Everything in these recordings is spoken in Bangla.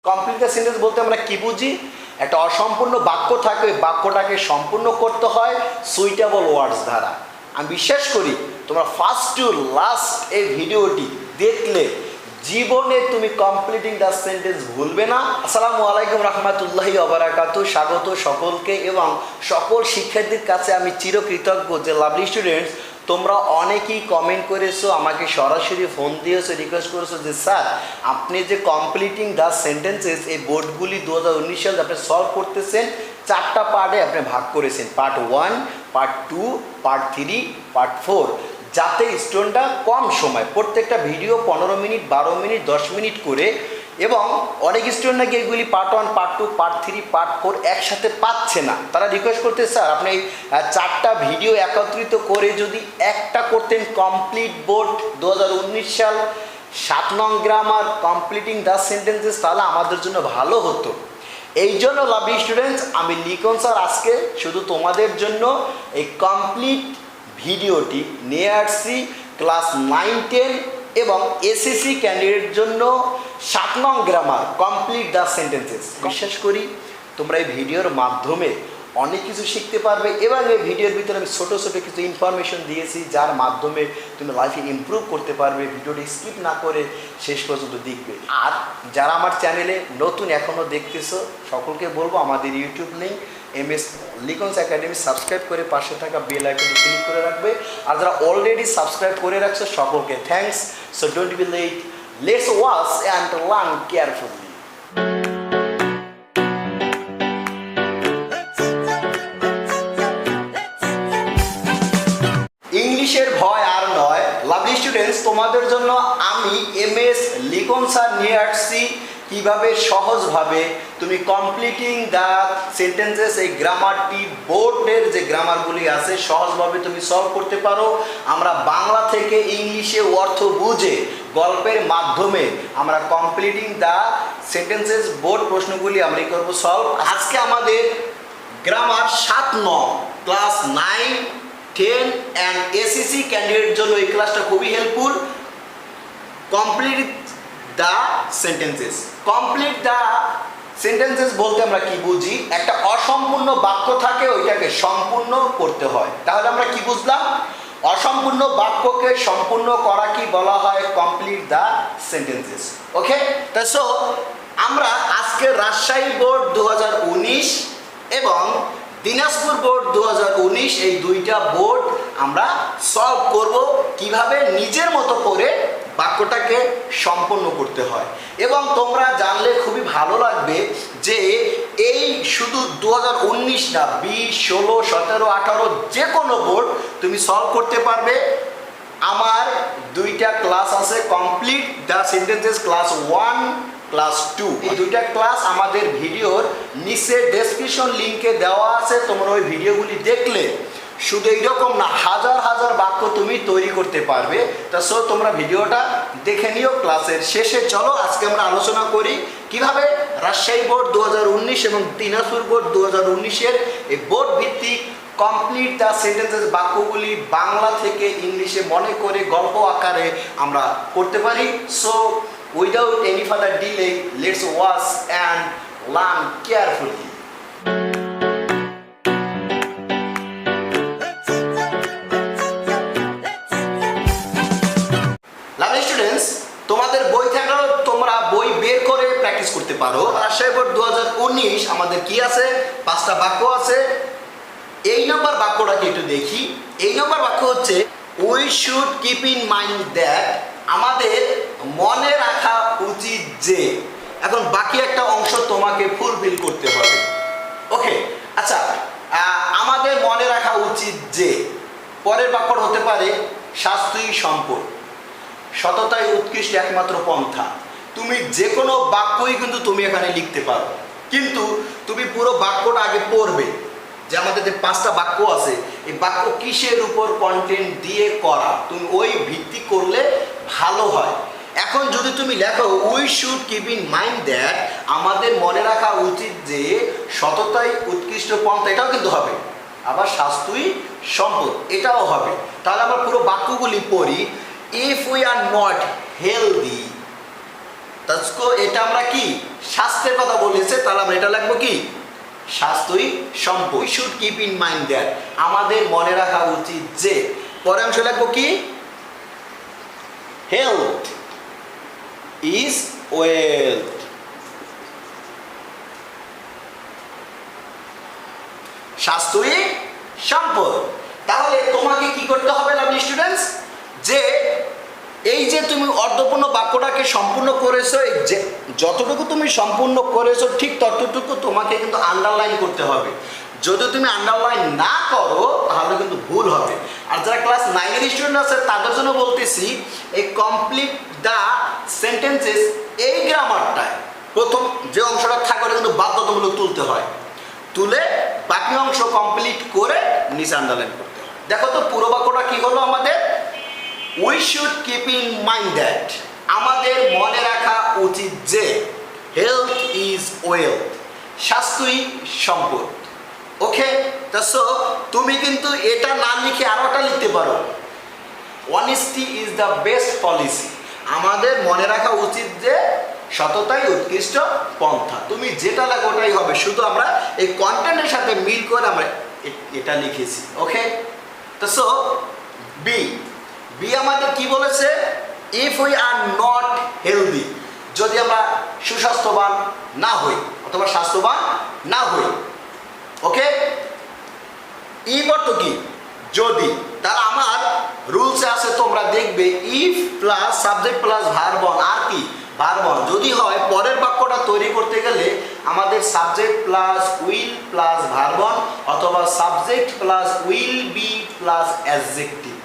কমপ্লিট দ্য সেন্টেন্স বলতে আমরা কি বুঝি? একটা অসম্পূর্ণ বাক্য থাকে, ওই বাক্যটাকে সম্পূর্ণ করতে হয় সুইটেবল ওয়ার্ডস দ্বারা। আমি বিশ্বাস করি তোমরা ফার্স্ট টু লাস্ট এই ভিডিওটি দেখলে জীবনে তুমি কমপ্লিটিং দ্য সেন্টেন্স ভুলবে না। আসসালামু আলাইকুম রহমতুল্লাহি ওয়া বারাকাতুহু। স্বাগত সকলকে এবং সকল শিক্ষার্থীর কাছে আমি চিরকৃতজ্ঞ যে লাভলি স্টুডেন্টস তোমরা অনেকেই কমেন্ট করেছো, আমাকে সরাসরি ফোন দিয়েছো, রিকোয়েস্ট করেছো যে স্যার আপনি যে কমপ্লিটিং দ্য সেন্টেন্সেস এই বোর্ডগুলি 2019 সালে আপনি সলভ করতেছেন, 4টা পার্টে আপনি ভাগ করেছেন, পার্ট 1, পার্ট 2, পার্ট 3, পার্ট 4, যাতে স্টুডেন্টরা কম সময় প্রত্যেকটা ভিডিও 15 মিনিট, 12 মিনিট, 10 মিনিট করে, এবং অনেক স্টুডেন্ট নাকি এগুলি পার্ট 1, পার্ট 2, পার্ট 3, পার্ট 4 একসাথে পাচ্ছে না। তারা রিকোয়েস্ট করতে স্যার আপনি এই 4টা ভিডিও একত্রিত করে যদি একটা করতেন কমপ্লিট বোর্ড 2019 সাল 7 নং গ্রামার কমপ্লিটিং দ্য সেন্টেন্সেস, তাহলে আমাদের জন্য ভালো হতো। এই জন্য লাভলি স্টুডেন্টস আমি লিখন স্যার আজকে শুধু তোমাদের জন্য এই কমপ্লিট ভিডিওটি নিয়ে আসছি ক্লাস 9, 10 এবং এসএসসি ক্যান্ডিডেট জন্য 7 নং গ্রামার কমপ্লিট দ্য সেন্টেন্সেস। বিশ্বাস করি তোমরা এই ভিডিওর মাধ্যমে অনেক কিছু শিখতে পারবে এবং এই ভিডিওর ভিতরে আমি ছোটো ছোটো কিছু ইনফরমেশন দিয়েছি যার মাধ্যমে তুমি লাইফে ইমপ্রুভ করতে পারবে। ভিডিওটি স্কিপ না করে শেষ পর্যন্ত দেখবে। আর যারা আমার চ্যানেলে নতুন এখনও দেখতেছো সকলকে বলবো আমাদের ইউটিউব লিঙ্ক MS লিখনস একাডেমি সাবস্ক্রাইব করে পাশে থাকা বেল আইকনটি ক্লিক করে রাখবে। আর যারা অলরেডি সাবস্ক্রাইব করে রাখছো সকলকে thanks. So don't be late, let's watch and learn carefully. ইংলিশের ভয় আর নয় লাভলি স্টুডেন্টস, তোমাদের জন্য আমি MS লিখন স্যার নিয়ে আসছি কীভাবে সহজভাবে তুমি কমপ্লিটিং দ্য সেন্টেন্সেস এই গ্রামারটি বোর্ডের যে গ্রামারগুলি আছে সহজভাবে তুমি সলভ করতে পারো। আমরা বাংলা থেকে ইংলিশে অর্থ বুঝে গল্পের মাধ্যমে আমরা কমপ্লিটিং দ্য সেন্টেন্সেস বোর্ড প্রশ্নগুলি আমরা করব সলভ। আজকে আমাদের গ্রামার 7 নং ক্লাস 9, 10 অ্যান্ড এসএসসি ক্যান্ডিডেটের জন্য এই ক্লাসটা খুবই helpful. Complete the sentences. Complete the sentences বলতে আমরা কি বুঝি? একটা অসম্পূর্ণ বাক্য থাকে, ওইটাকে সম্পূর্ণ করতে হয়। তাহলে আমরা কি বুঝলাম? অসম্পূর্ণ বাক্যকে সম্পূর্ণ করা কি বলা হয়? Complete the sentences. ওকে, তা সো আমরা আজকে রাজশাহী বোর্ড 2019 এবং দিনাজপুর বোর্ড 2019 এই দুইটা বোর্ড আমরা সলভ করব কিভাবে নিজের মতো করে বাক্যটাকে সম্পন্ন করতে হয়। এবং তোমরা জানলে খুবই ভালো লাগবে যে এই শুধু 2019 না, 20, 16, 17, 18 যে কোনো বোর্ড তুমি সলভ করতে পারবে। আমার 2টা ক্লাস আছে complete the sentences class 1, class 2। এই 2টা ক্লাস আমাদের ভিডিওর নিচে ডেসক্রিপশন লিঙ্কে দেওয়া আছে। তোমরা ওই ভিডিওগুলি দেখলে শুধু এইরকম না, হাজার হাজার বাক্য তুমি তৈরি করতে পারবে। তা সো তোমরা ভিডিওটা দেখে নিও। ক্লাসের শেষে চলো আজকে আমরা আলোচনা করি কিভাবে রাজশাহী বোর্ড 2019 এবং দিনাজপুর বোর্ড 2019-এর এই বোর্ড ভিত্তিক কমপ্লিট দ্য সেন্টেন্সেস বাক্যগুলি বাংলা থেকে ইংলিশে মনে করে গল্প আকারে আমরা করতে পারি। So without any further delay, let's watch and learn carefully. Lovely students, তোমাদের বই থাকলেও তোমরা বই বের করে প্র্যাকটিস করতে পারো। রাজশাহী বোর্ড 2019 আমাদের কি আছে? 5টা বাক্য আছে। এই নম্বর বাক্যটাকে একটু দেখি। এই নম্বর বাক্য হচ্ছে we should keep in mind that, আমাদের মনে রাখা উচিত যে। এখন বাকি একটা অংশ তোমাকে ফুলফিল করতে হবে। ওকে, আচ্ছা, আমাদের মনে রাখা উচিত যে পরের বাক্যটা হতে পারে স্বাস্থ্যই সম্পদ, সততাই উৎকৃষ্ট একমাত্র পন্থা। তুমি যে কোনো বাক্যই কিন্তু তুমি এখানে লিখতে পারো, কিন্তু তুমি পুরো বাক্যটা আগে পড়বে যে আমাদের যে 5টা বাক্য আছে এই বাক্য কিসের উপর কন্টেন্ট দিয়ে করা, তুমি ওই ভিত্তি করলে ভালো হয়। এখন যদি তুমি লেখো we should keep in mind that, আমাদের মনে রাখা উচিত যে সততাই উৎকৃষ্ট পন্থা, এটাও কিন্তু হবে। আবার স্বাস্থ্যই সম্পদ, এটাও হবে। তাহলে আমরা পুরো বাক্যগুলি পড়ি। If we are not healthy, তাজকো এটা আমরা কি স্বাস্থ্যের কথা বলেছে, তাহলে আমরা এটা লিখবো কি স্বাস্থ্যই সম্পদ। We should keep in mind that, আমাদের মনে রাখা উচিত যে, পরে অংশ লিখবো কি হেলথ ইজ ওয়েলথ। স্বাস্থ্যই সম্পদ। তাহলে তোমাকে কি করতে হবে লাভলি স্টুডেন্টস, যে এই যে তুমি অর্ধপূর্ণ বাক্যটাকে সম্পূর্ণ করেছো, যে যতটুকু তুমি সম্পূর্ণ করেছো ঠিক ততটুকু তোমাকে কিন্তু আন্ডারলাইন করতে হবে। যদি তুমি আন্ডারলাইন না করো তাহলে কিন্তু ভুল হবে। আর যারা ক্লাস 9-এর স্টুডেন্ট আছে তাদের জন্য বলতেছি, এই কমপ্লিট দ্য সেন্টেন্সেস এই গ্রামারটায় প্রথম যে অংশটা থাকে ওটা কিন্তু বাধ্যতামূলক তুলতে হয়, তুলে বাকি অংশ কমপ্লিট করে নিচে আন্ডারলাইন করতে হয়। দেখো তো পুরো বাক্যটা কি হলো আমাদের, we should keep in mind that, আমাদের মনে রাখা উচিত যে হেলথ ইজ ওয়েলথ, স্বাস্থ্যই সম্পদ। ওকে, সো তুমি কিন্তু এটা না লিখে আরো একটা লিখতে পারো, honesty is the best policy, আমাদের মনে রাখা উচিত যে সততাই উৎকৃষ্ট পন্থা। তুমি যেটা লেখো ওটাই হবে, শুধু আমরা এই কন্টেন্টের সাথে মিল করে আমরা এটা লিখেছি। ওকে, সো বি বি আমাদের কি বলেছে, if we are not healthy, যদি আমরা সুস্বাস্থ্যবান না হই অথবা স্বাস্থ্যবান না হই। ওকে, ইফ অর্থ কি যদি, তাহলে আমার রুলসে আছে তোমরা দেখবে if plus subject plus verb one, আর কি ভার্ব অন যদি হয় পরের বাক্যটা তৈরি করতে গেলে আমাদের subject plus will plus verb one অথবা subject plus will be plus adjective.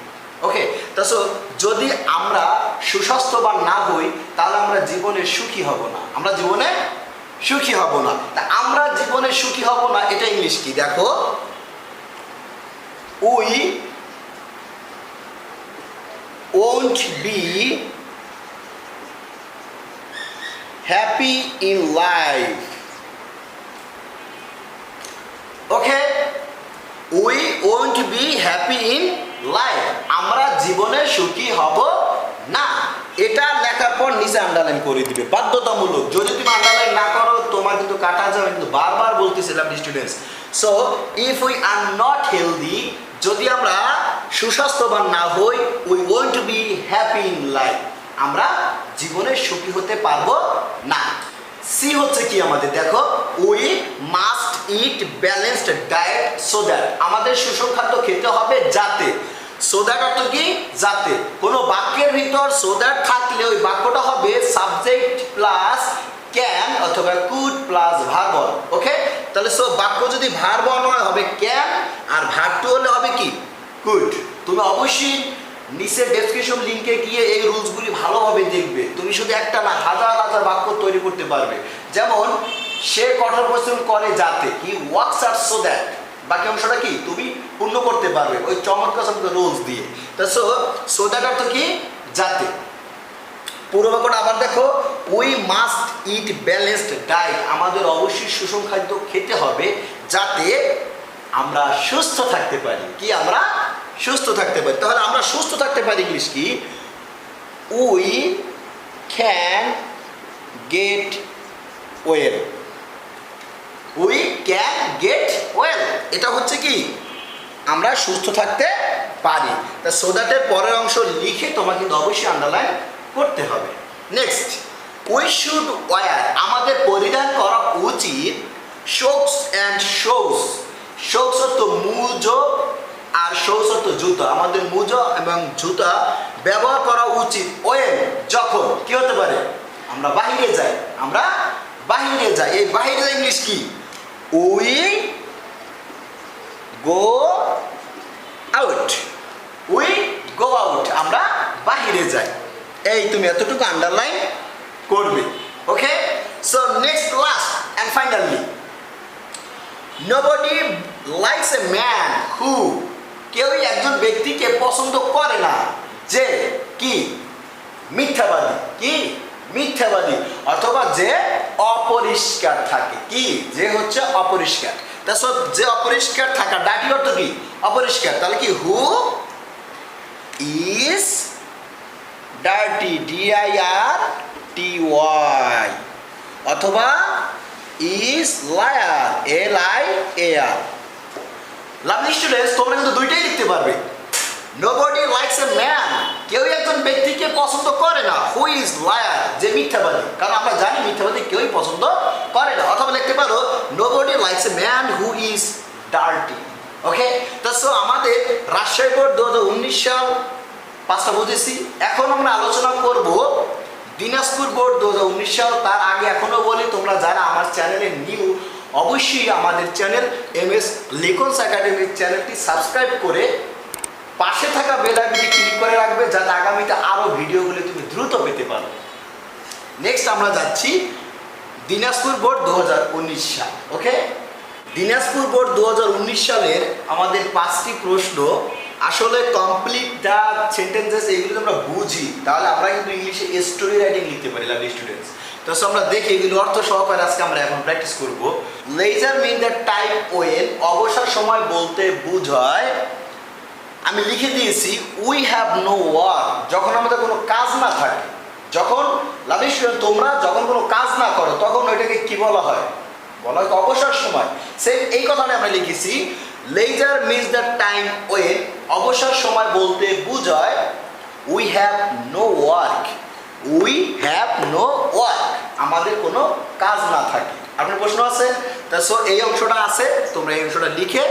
Okay, so যদি আমরা সুস্বাস্থ্যবান না হই তাহলে আমরা জীবনে সুখী হব না, আমরা জীবনে সুখী হব না। তা আমরা জীবনে সুখী হব না, এটা ইংলিশ কি দেখো, we won't be happy in life. Okay, we won't be happy in life, আমরা জীবনে সুখী হব না। এটা লেখার পর নিচে আন্ডারলাইন করে দিবে বাধ্যতামূলক, যদি তুমি আন্ডারলাইন না করো তোমার কিন্তু কাটা যাবে। কিন্তু বারবার বলতেছিলাম students, so if we are not healthy, যদি আমরা সুস্বাস্থ্যবান না হই, we won't be happy in life, আমরা জীবনে সুখী হতে পারবো না। সি হচ্ছে কি আমাদের দেখো, we must it balanced diet so that, আমাদের সুষম খাদ্য খেতে হবে যাতে, সো দ্যাট অর্থ কি যাতে, কোনো বাক্যের ভিতর সো দ্যাট থাকলে ওই বাক্যটা হবে সাবজেক্ট প্লাস ক্যান অথবা কুড প্লাস ভার্ব অন। ওকে, তাহলে সো বাক্য যদি ভার্ব অন হয় হবে ক্যান, আর ভার্ব টু হলে হবে কি কুড। তুমি অবশ্যই নিচের ডেসক্রিপশন লিঙ্কে গিয়ে এই রুলসগুলি ভালোভাবে দেখবে, তুমি শুধু একটা না হাজার হাজার বাক্য তৈরি করতে পারবে। যেমন সে কঠোর পরিশ্রম করে যাতে, কি ওয়ার্কস আর সো দ্যাট, বাকি অংশটা কি তুমি পূর্ণ করতে পারবে ওই চমৎকার চমৎকার রুলস দিয়ে। তা সো দ্যাট অর্থ কি যাতে। পুরো বাক্যটা আবার দেখো, we must it balanced diet, আমাদের অবশ্যই সুষম খাদ্য খেতে হবে যাতে আমরা সুস্থ থাকতে পারি, কি আমরা সুস্থ থাকতে পারি। তাহলে আমরা সুস্থ থাকতে পারি ইংলিশ কি, we can get well, we can get well, এটা হচ্ছে কি আমরা সুস্থ থাকতে পারি। তা সো দ্যাটের পরের অংশ লিখে তোমাকে কিন্তু অবশ্যই আন্ডারলাইন করতে হবে। নেক্সট, উই শুড ওয়্যার, আমাদের পরিধান করা উচিত শোকস অ্যান্ড শোস, শোকস অর্থ মুজো আর শোস অর্থ জুতা, আমাদের মুজো এবং জুতা ব্যবহার করা উচিত ওয়েন যখন কি হতে পারে আমরা বাহিরে যাই, আমরা বাহিরে যাই। এই বাহিরে যাই ইংলিশ কি, we go out, we go out, আমরা বাহিরে যাই। এই তুমি এতটুকু আন্ডারলাইন করবে। Okay, so next last and finally, nobody likes a man who, কেউই একজন ব্যক্তিকে পছন্দ করে না যে কি মিথ্যাবাদী, কি মিথ্যাবাদী অথবা যে অপরিষ্কার থাকে, কি যে হচ্ছে অপরিষ্কার। তা যে অপরিষ্কার থাকা ডাটি অর্থ কি অপরিষ্কার, তাহলে কি who is dirty, DIR TY অথবা is liar LIAR। Lovely students, তোমরা কিন্তু দুইটাই লিখতে পারবে। Nobody likes a man, কেউ একজন ব্যক্তিকে পছন্দ করে না who is liar, যে মিথ্যাবাদী, কারণ আমরা জানি মিথ্যাবাদী কেউই পছন্দ করে না। অথবা লিখতে পারো nobody likes a man who is dirty। ওকে, তো সো আমাদের রাজশাহী বোর্ড 2019 সাল পাঁচটা বুঝেছি। এখন আমরা আলোচনা করব দিনাজপুর বোর্ড 2019 সাল। তার আগে এখনো বলি, তোমরা যারা আমার চ্যানেলে নিউ অবশ্যই আমাদের চ্যানেল MS লিখনস একাডেমির চ্যানেলটি সাবস্ক্রাইব করে পাশে থাকা বেল আইকনটি ক্লিক করে রাখবে, যাতে আগামীতে আরও ভিডিওগুলি তুমি দ্রুত পেতে পারো। নেক্সট আমরা যাচ্ছি দিনাজপুর বোর্ড 2019 সাল। ওকে, দিনাজপুর বোর্ড 2019 সালের আমাদের 5টি প্রশ্ন আসলে কমপ্লিট দ্য সেন্টেন্সেস, এগুলো আমরা বুঝি তাহলে আমরা কিন্তু ইংলিশে স্টোরি রাইটিং লিখতে পারি লাভলি স্টুডেন্টস। তো আমরা দেখি এগুলো অর্থ সহকারে আজকে আমরা এখন প্র্যাকটিস করব। Leisure mean the time when, অবসর সময় বলতে বোঝায়, আমি লিখে দিয়েছি উই হ্যাভ নো ওয়ার্ক, যখন আমাদের কোনো কাজ না থাকে। যখন লাভলি স্টুডেন্ট তোমরা যখন কোনো কাজ না করো তখন ওইটাকে কি বলা হয়? বলা হয় অবসর সময়। সেম এই কথাটা আমরা লিখেছি leisure means the time when, অবসর সময় বলতে বোঝায় we have no work, we have no work, আমাদের কোনো কাজ না থাকে। আপনার প্রশ্ন আছে? তা সো এই অংশটা আছে, তোমরা এই অংশটা লিখে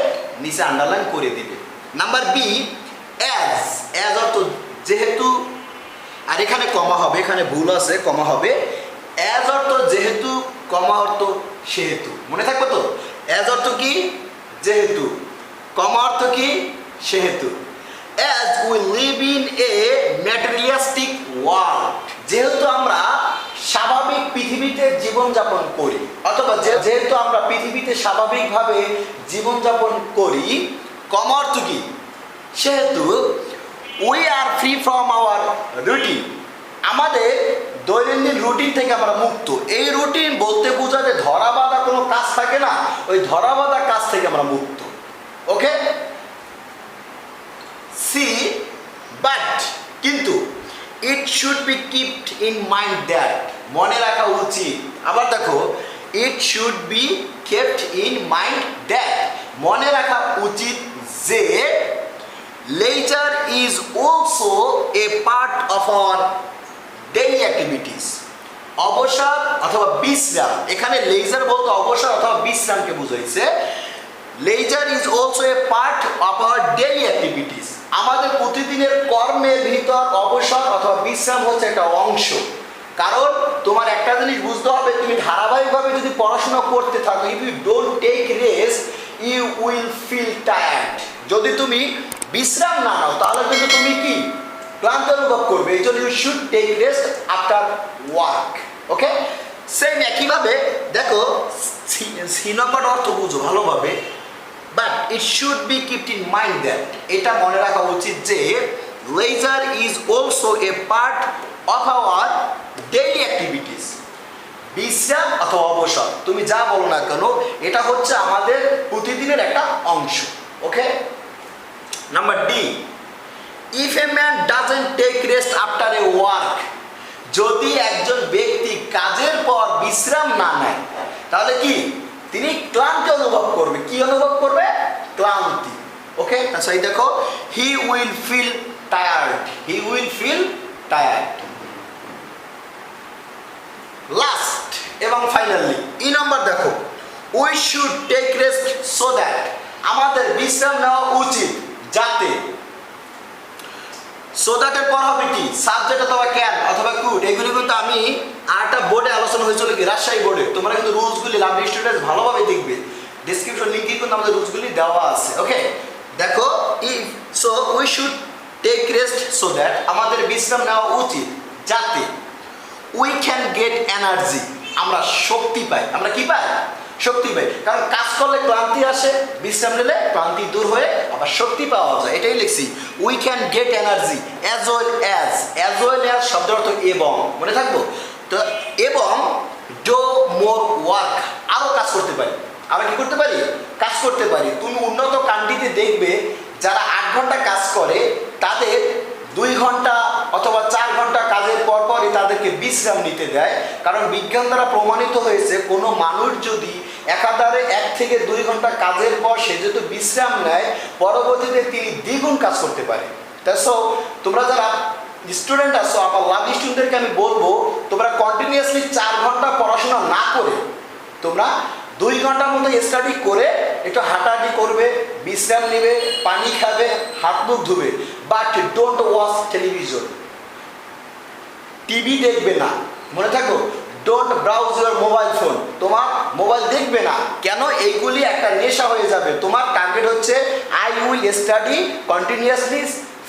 নিচে আন্ডারলাইন করে দিবে। Number B, as. অ্যাজ অর্থ যেহেতু, আর এখানে কমা হবে, এখানে ভুল আছে, কমা হবে। অ্যাজ অর্থ যেহেতু, কমা অর্থ সেহেতু। মনে থাকবে তো? অ্যাজ অর্থ কি? যেহেতু। কমা অর্থ কি? সেহেতু। As we live in a materialistic world, যেহেতু আমরা স্বাভাবিক পৃথিবীতে জীবনযাপন করি, অথবা যেহেতু আমরা পৃথিবীতে স্বাভাবিকভাবে জীবনযাপন করি। কমা অর্থ কি? সেহেতু we are free from our routine, আমাদের দৈনন্দিন রুটিন থেকে আমরা মুক্ত। এই রুটিন বলতে বোঝাতে ধরা বাঁধা কোনো কাজ থাকে না, ওই ধরা বাঁধা কাজ থেকে আমরা মুক্ত। ওকে, সি, বাট কিন্তু, it should be keeped in mind that, মনে রাখা উচিত। আবার দেখো, it should be kept in mind that, মনে রাখা উচিত যে leisure is also a part of our daily activities, অবসর অথবা বিশ্রাম, এখানে লেজার বলতে অবসর অথবা বিশ্রামকে বুঝাইছে। Leisure is also a part of our daily activities, আমাদের প্রতিদিনের কর্মের ভিতর অবসর অথবা বিশ্রাম হচ্ছে একটা অংশ। কারণ তোমার একটা জিনিস বুঝতে হবে, তুমি ধারাবাহিকভাবে যদি পড়াশোনা করতে থাকো, if you don't take rest you will feel tired, যদি তুমি বিশ্রাম না নাও তাহলে কিন্তু তুমি কি ক্লান্ত অনুভব করবে। এই জন্য you should take rest after work. Okay, same একইভাবে দেখো সি নম্বর অর্থ বুঝো ভালোভাবে, but it should be keeped in mind that, এটা মনে রাখা উচিত যে leisure is also a part of our daily activities, বিশ্রাম অথবা অবসর তুমি যা বলো না কেন, এটা হচ্ছে আমাদের প্রতিদিনের একটা অংশ। Okay, number D, if a man doesn't take rest after a work, যদি একজন ব্যক্তি কাজের পর বিশ্রাম না নেয় তাহলে কি তিনি ক্লান্তি অনুভব করবে। কি অনুভব করবে? ক্লান্তি। ওকে, তাছাড়া এই দেখো he will feel tired, he will feel tired. Last এবং ফাইনালি ই নাম্বার দেখো, we should take rest so that, আমাদের বিশ্রাম নেওয়া উচিত যাতে। সো দ্যাটের পর হবে কি? সাবজেক্ট অথবা ক্যান অথবা কুড, এগুলি কিন্তু আমি আরেকটা বোর্ডে আলোচনা হয়েছিল কি রাজশাহী বোর্ডে। তোমরা কিন্তু রুলসগুলি লাভলি স্টুডেন্টস ভালোভাবে দেখবে, ডিসক্রিপশন লিঙ্কে কিন্তু আমাদের রুলসগুলি দেওয়া আছে। ওকে, দেখো if so we should take rest so that, আমাদের বিশ্রাম নেওয়া উচিত যাতে উই ক্যান গেট এনার্জি, আমরা শক্তি পাই। আমরা কি পাই? শক্তি পাই। কারণ কাজ করলে ক্লান্তি আসে, বিশ্রাম নিলে ক্লান্তি দূর হয়ে আবার শক্তি পাওয়া যায়। এটাই লিখছি, we can get energy as well as. As well as শব্দের অর্থ এবং, মনে থাকবো তো। এবং ডো মোর ওয়ার্ক, আরও কাজ করতে পারি। আমরা কি করতে পারি? কাজ করতে পারি। তুমি উন্নত কান্ট্রিতে দেখবে যারা 8 ঘন্টা কাজ করে তাদের 2 ঘন্টা অথবা 4 ঘন্টা কাজের পরই তাদেরকে বিশ্রাম নিতে দেয়। কারণ বিজ্ঞান দ্বারা প্রমাণিত হয়েছে কোনো মানুষ যদি একাধারে 1 থেকে 2 ঘন্টা কাজের পর সে যদি বিশ্রাম নেয়, পরবর্তীতে তিনি দ্বিগুণ কাজ করতে পারে। তাই তোমরা যারা স্টুডেন্ট আছো, আমার লাভ স্টুডেন্টদেরকে আমি বলবো, তোমরা কন্টিনিউয়াসলি 4 ঘন্টা পড়াশোনা না করে তোমরা 2 ঘন্টার মতো স্টাডি করে একটু হাঁটাহাঁটি করবে, বিশ্রাম নেবে, পানি খাবে, হাত মুখ ধুবে। But don't watch television, TV দেখবে না, মনে থাকো। Don't browse your mobile phone, তোমার মোবাইল দেখবে না। কেন? এইগুলি একটা নেশা হয়ে যাবে। তোমার টার্গেট হচ্ছে I will study continuously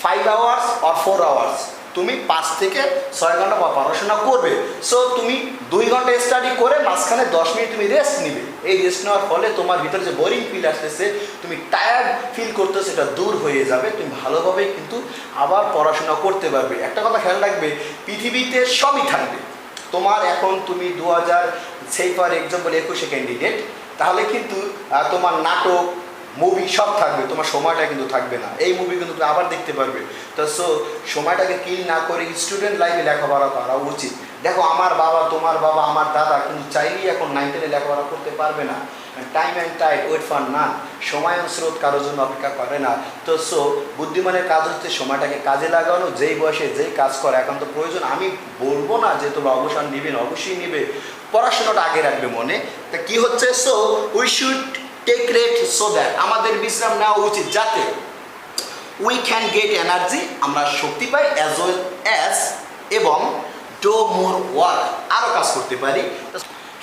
5 hours or 4 hours. তুমি 5 থেকে 6 ঘন্টা পড়াশোনা করবে। সো তুমি 2 ঘন্টা স্টাডি করে মাঝখানে 10 মিনিট তুমি রেস্ট নিবে। এই রেস্ট নেওয়ার ফলে তোমার ভিতরে যে বোরিং ফিল আসতেছে, তুমি টায়ার্ড ফিল করতে, সেটা দূর হয়ে যাবে। তুমি ভালোভাবে কিন্তু আবার পড়াশোনা করতে পারবে। একটা কথা খেয়াল রাখবে, পৃথিবীতে সবই থাকবে। তোমার এখন তুমি 2000 সেই ফর এক্সাম্পল 21 ক্যান্ডিডেট, তাহলে কিন্তু তোমার নাটক, মুভি সব থাকবে, তোমার সময়টা কিন্তু থাকবে না। এই মুভি কিন্তু তুমি আবার দেখতে পারবে। তো সময়টাকে কিল না করে স্টুডেন্ট লাইফে লেখাপড়া করা উচিত। দেখো, আমার বাবা, তোমার বাবা, আমার দাদা কিন্তু চাইলেই এখন 9 10 লেখাপড়া করতে পারবে না। Time and tide wait for none, সময় স্রোত কারোর জন্য অপেক্ষা করে না। তো বুদ্ধিমানের কাজ হচ্ছে সময়টাকে কাজে লাগানো, যেই বয়সে যেই কাজ করা একান্ত প্রয়োজন। আমি বলবো না যে তোমরা অবসর নিবে, অবশ্যই নিবে, পড়াশোনাটা আগে রাখবে মনে। তা কি হচ্ছে, we should take rest, so that আমাদের বিশ্রাম নেওয়া উচিত, যাতে উই ক্যান গেট এনার্জি, আমরা শক্তি পাই, অ্যাজ ওয়েল অ্যাজ, এবং ডু মোর ওয়ার্ক, আরও কাজ করতে পারি।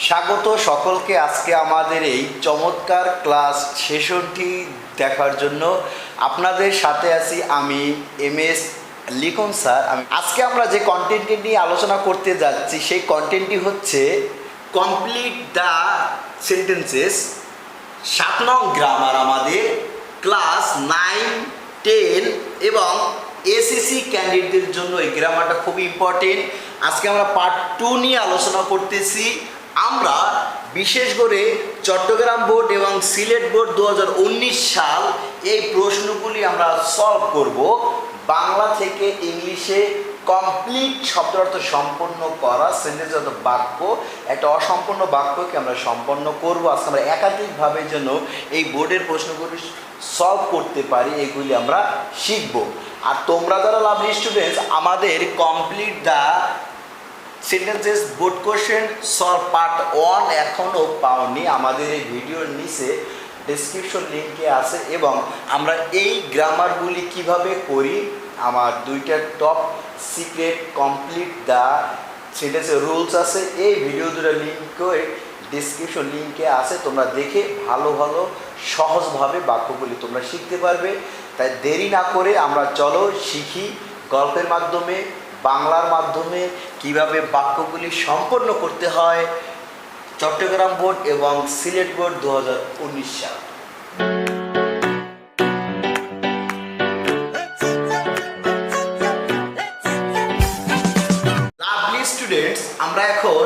স্বাগত সকলকে আজকে আমাদের এই চমৎকার ক্লাস সেশনটি দেখার জন্য। আপনাদের সাথে আছি আমি MS লিখন স্যার। আজকে আমরা যে কন্টেন্টটি নিয়ে আলোচনা করতে যাচ্ছি, সেই কন্টেন্টটি হচ্ছে কমপ্লিট দ্য সেন্টেন্সেস। 7 নং গ্রামার আমাদের ক্লাস 9, 10 এবং SSC ক্যান্ডিডেটদের জন্য এই গ্রামারটা খুবই ইম্পর্টেন্ট। আজকে আমরা পার্ট 2 নিয়ে আলোচনা করতেছি। আমরা বিশেষ করে চট্টগ্রাম বোর্ড এবং সিলেট বোর্ড 2019 সাল এই প্রশ্নগুলি আমরা সলভ করব। বাংলা থেকে ইংলিশে কমপ্লিট শব্দ অর্থ সম্পন্ন করা সেন্টেন্সগত বাক্য, একটা অসম্পূর্ণ বাক্যকে আমরা সম্পন্ন করব। আজকে আমরা একাধিকভাবে যেন এই বোর্ডের প্রশ্নগুলি সলভ করতে পারি, এগুলি আমরা শিখব। আর তোমরা যারা লাভলি স্টুডেন্টস, আমাদের complete the sentences board question solve part 1 এখনও পাওনি, আমাদের এই ভিডিওর নিচে ডেসক্রিপশন লিঙ্কে আছে। এবং আমরা এই গ্রামারগুলি কিভাবে করি, আমার 2টা টপ সিক্রেট কমপ্লিট দ্য সেন্টেন্সের রুলস আছে, এই ভিডিও 2টা লিঙ্কও ডেসক্রিপশন লিঙ্কে আছে। তোমরা দেখে ভালো ভালো সহজভাবে বাক্যগুলি তোমরা শিখতে পারবে। তাই দেরি না করে আমরা চলো শিখি গল্পের মাধ্যমে, বাংলার মাধ্যমে কিভাবে বাক্যগুলি সম্পন্ন করতে হয় চট্টগ্রাম বোর্ড এবং সিলেট বোর্ড 2019 সাল। লাভলি স্টুডেন্টস, আমরা এখন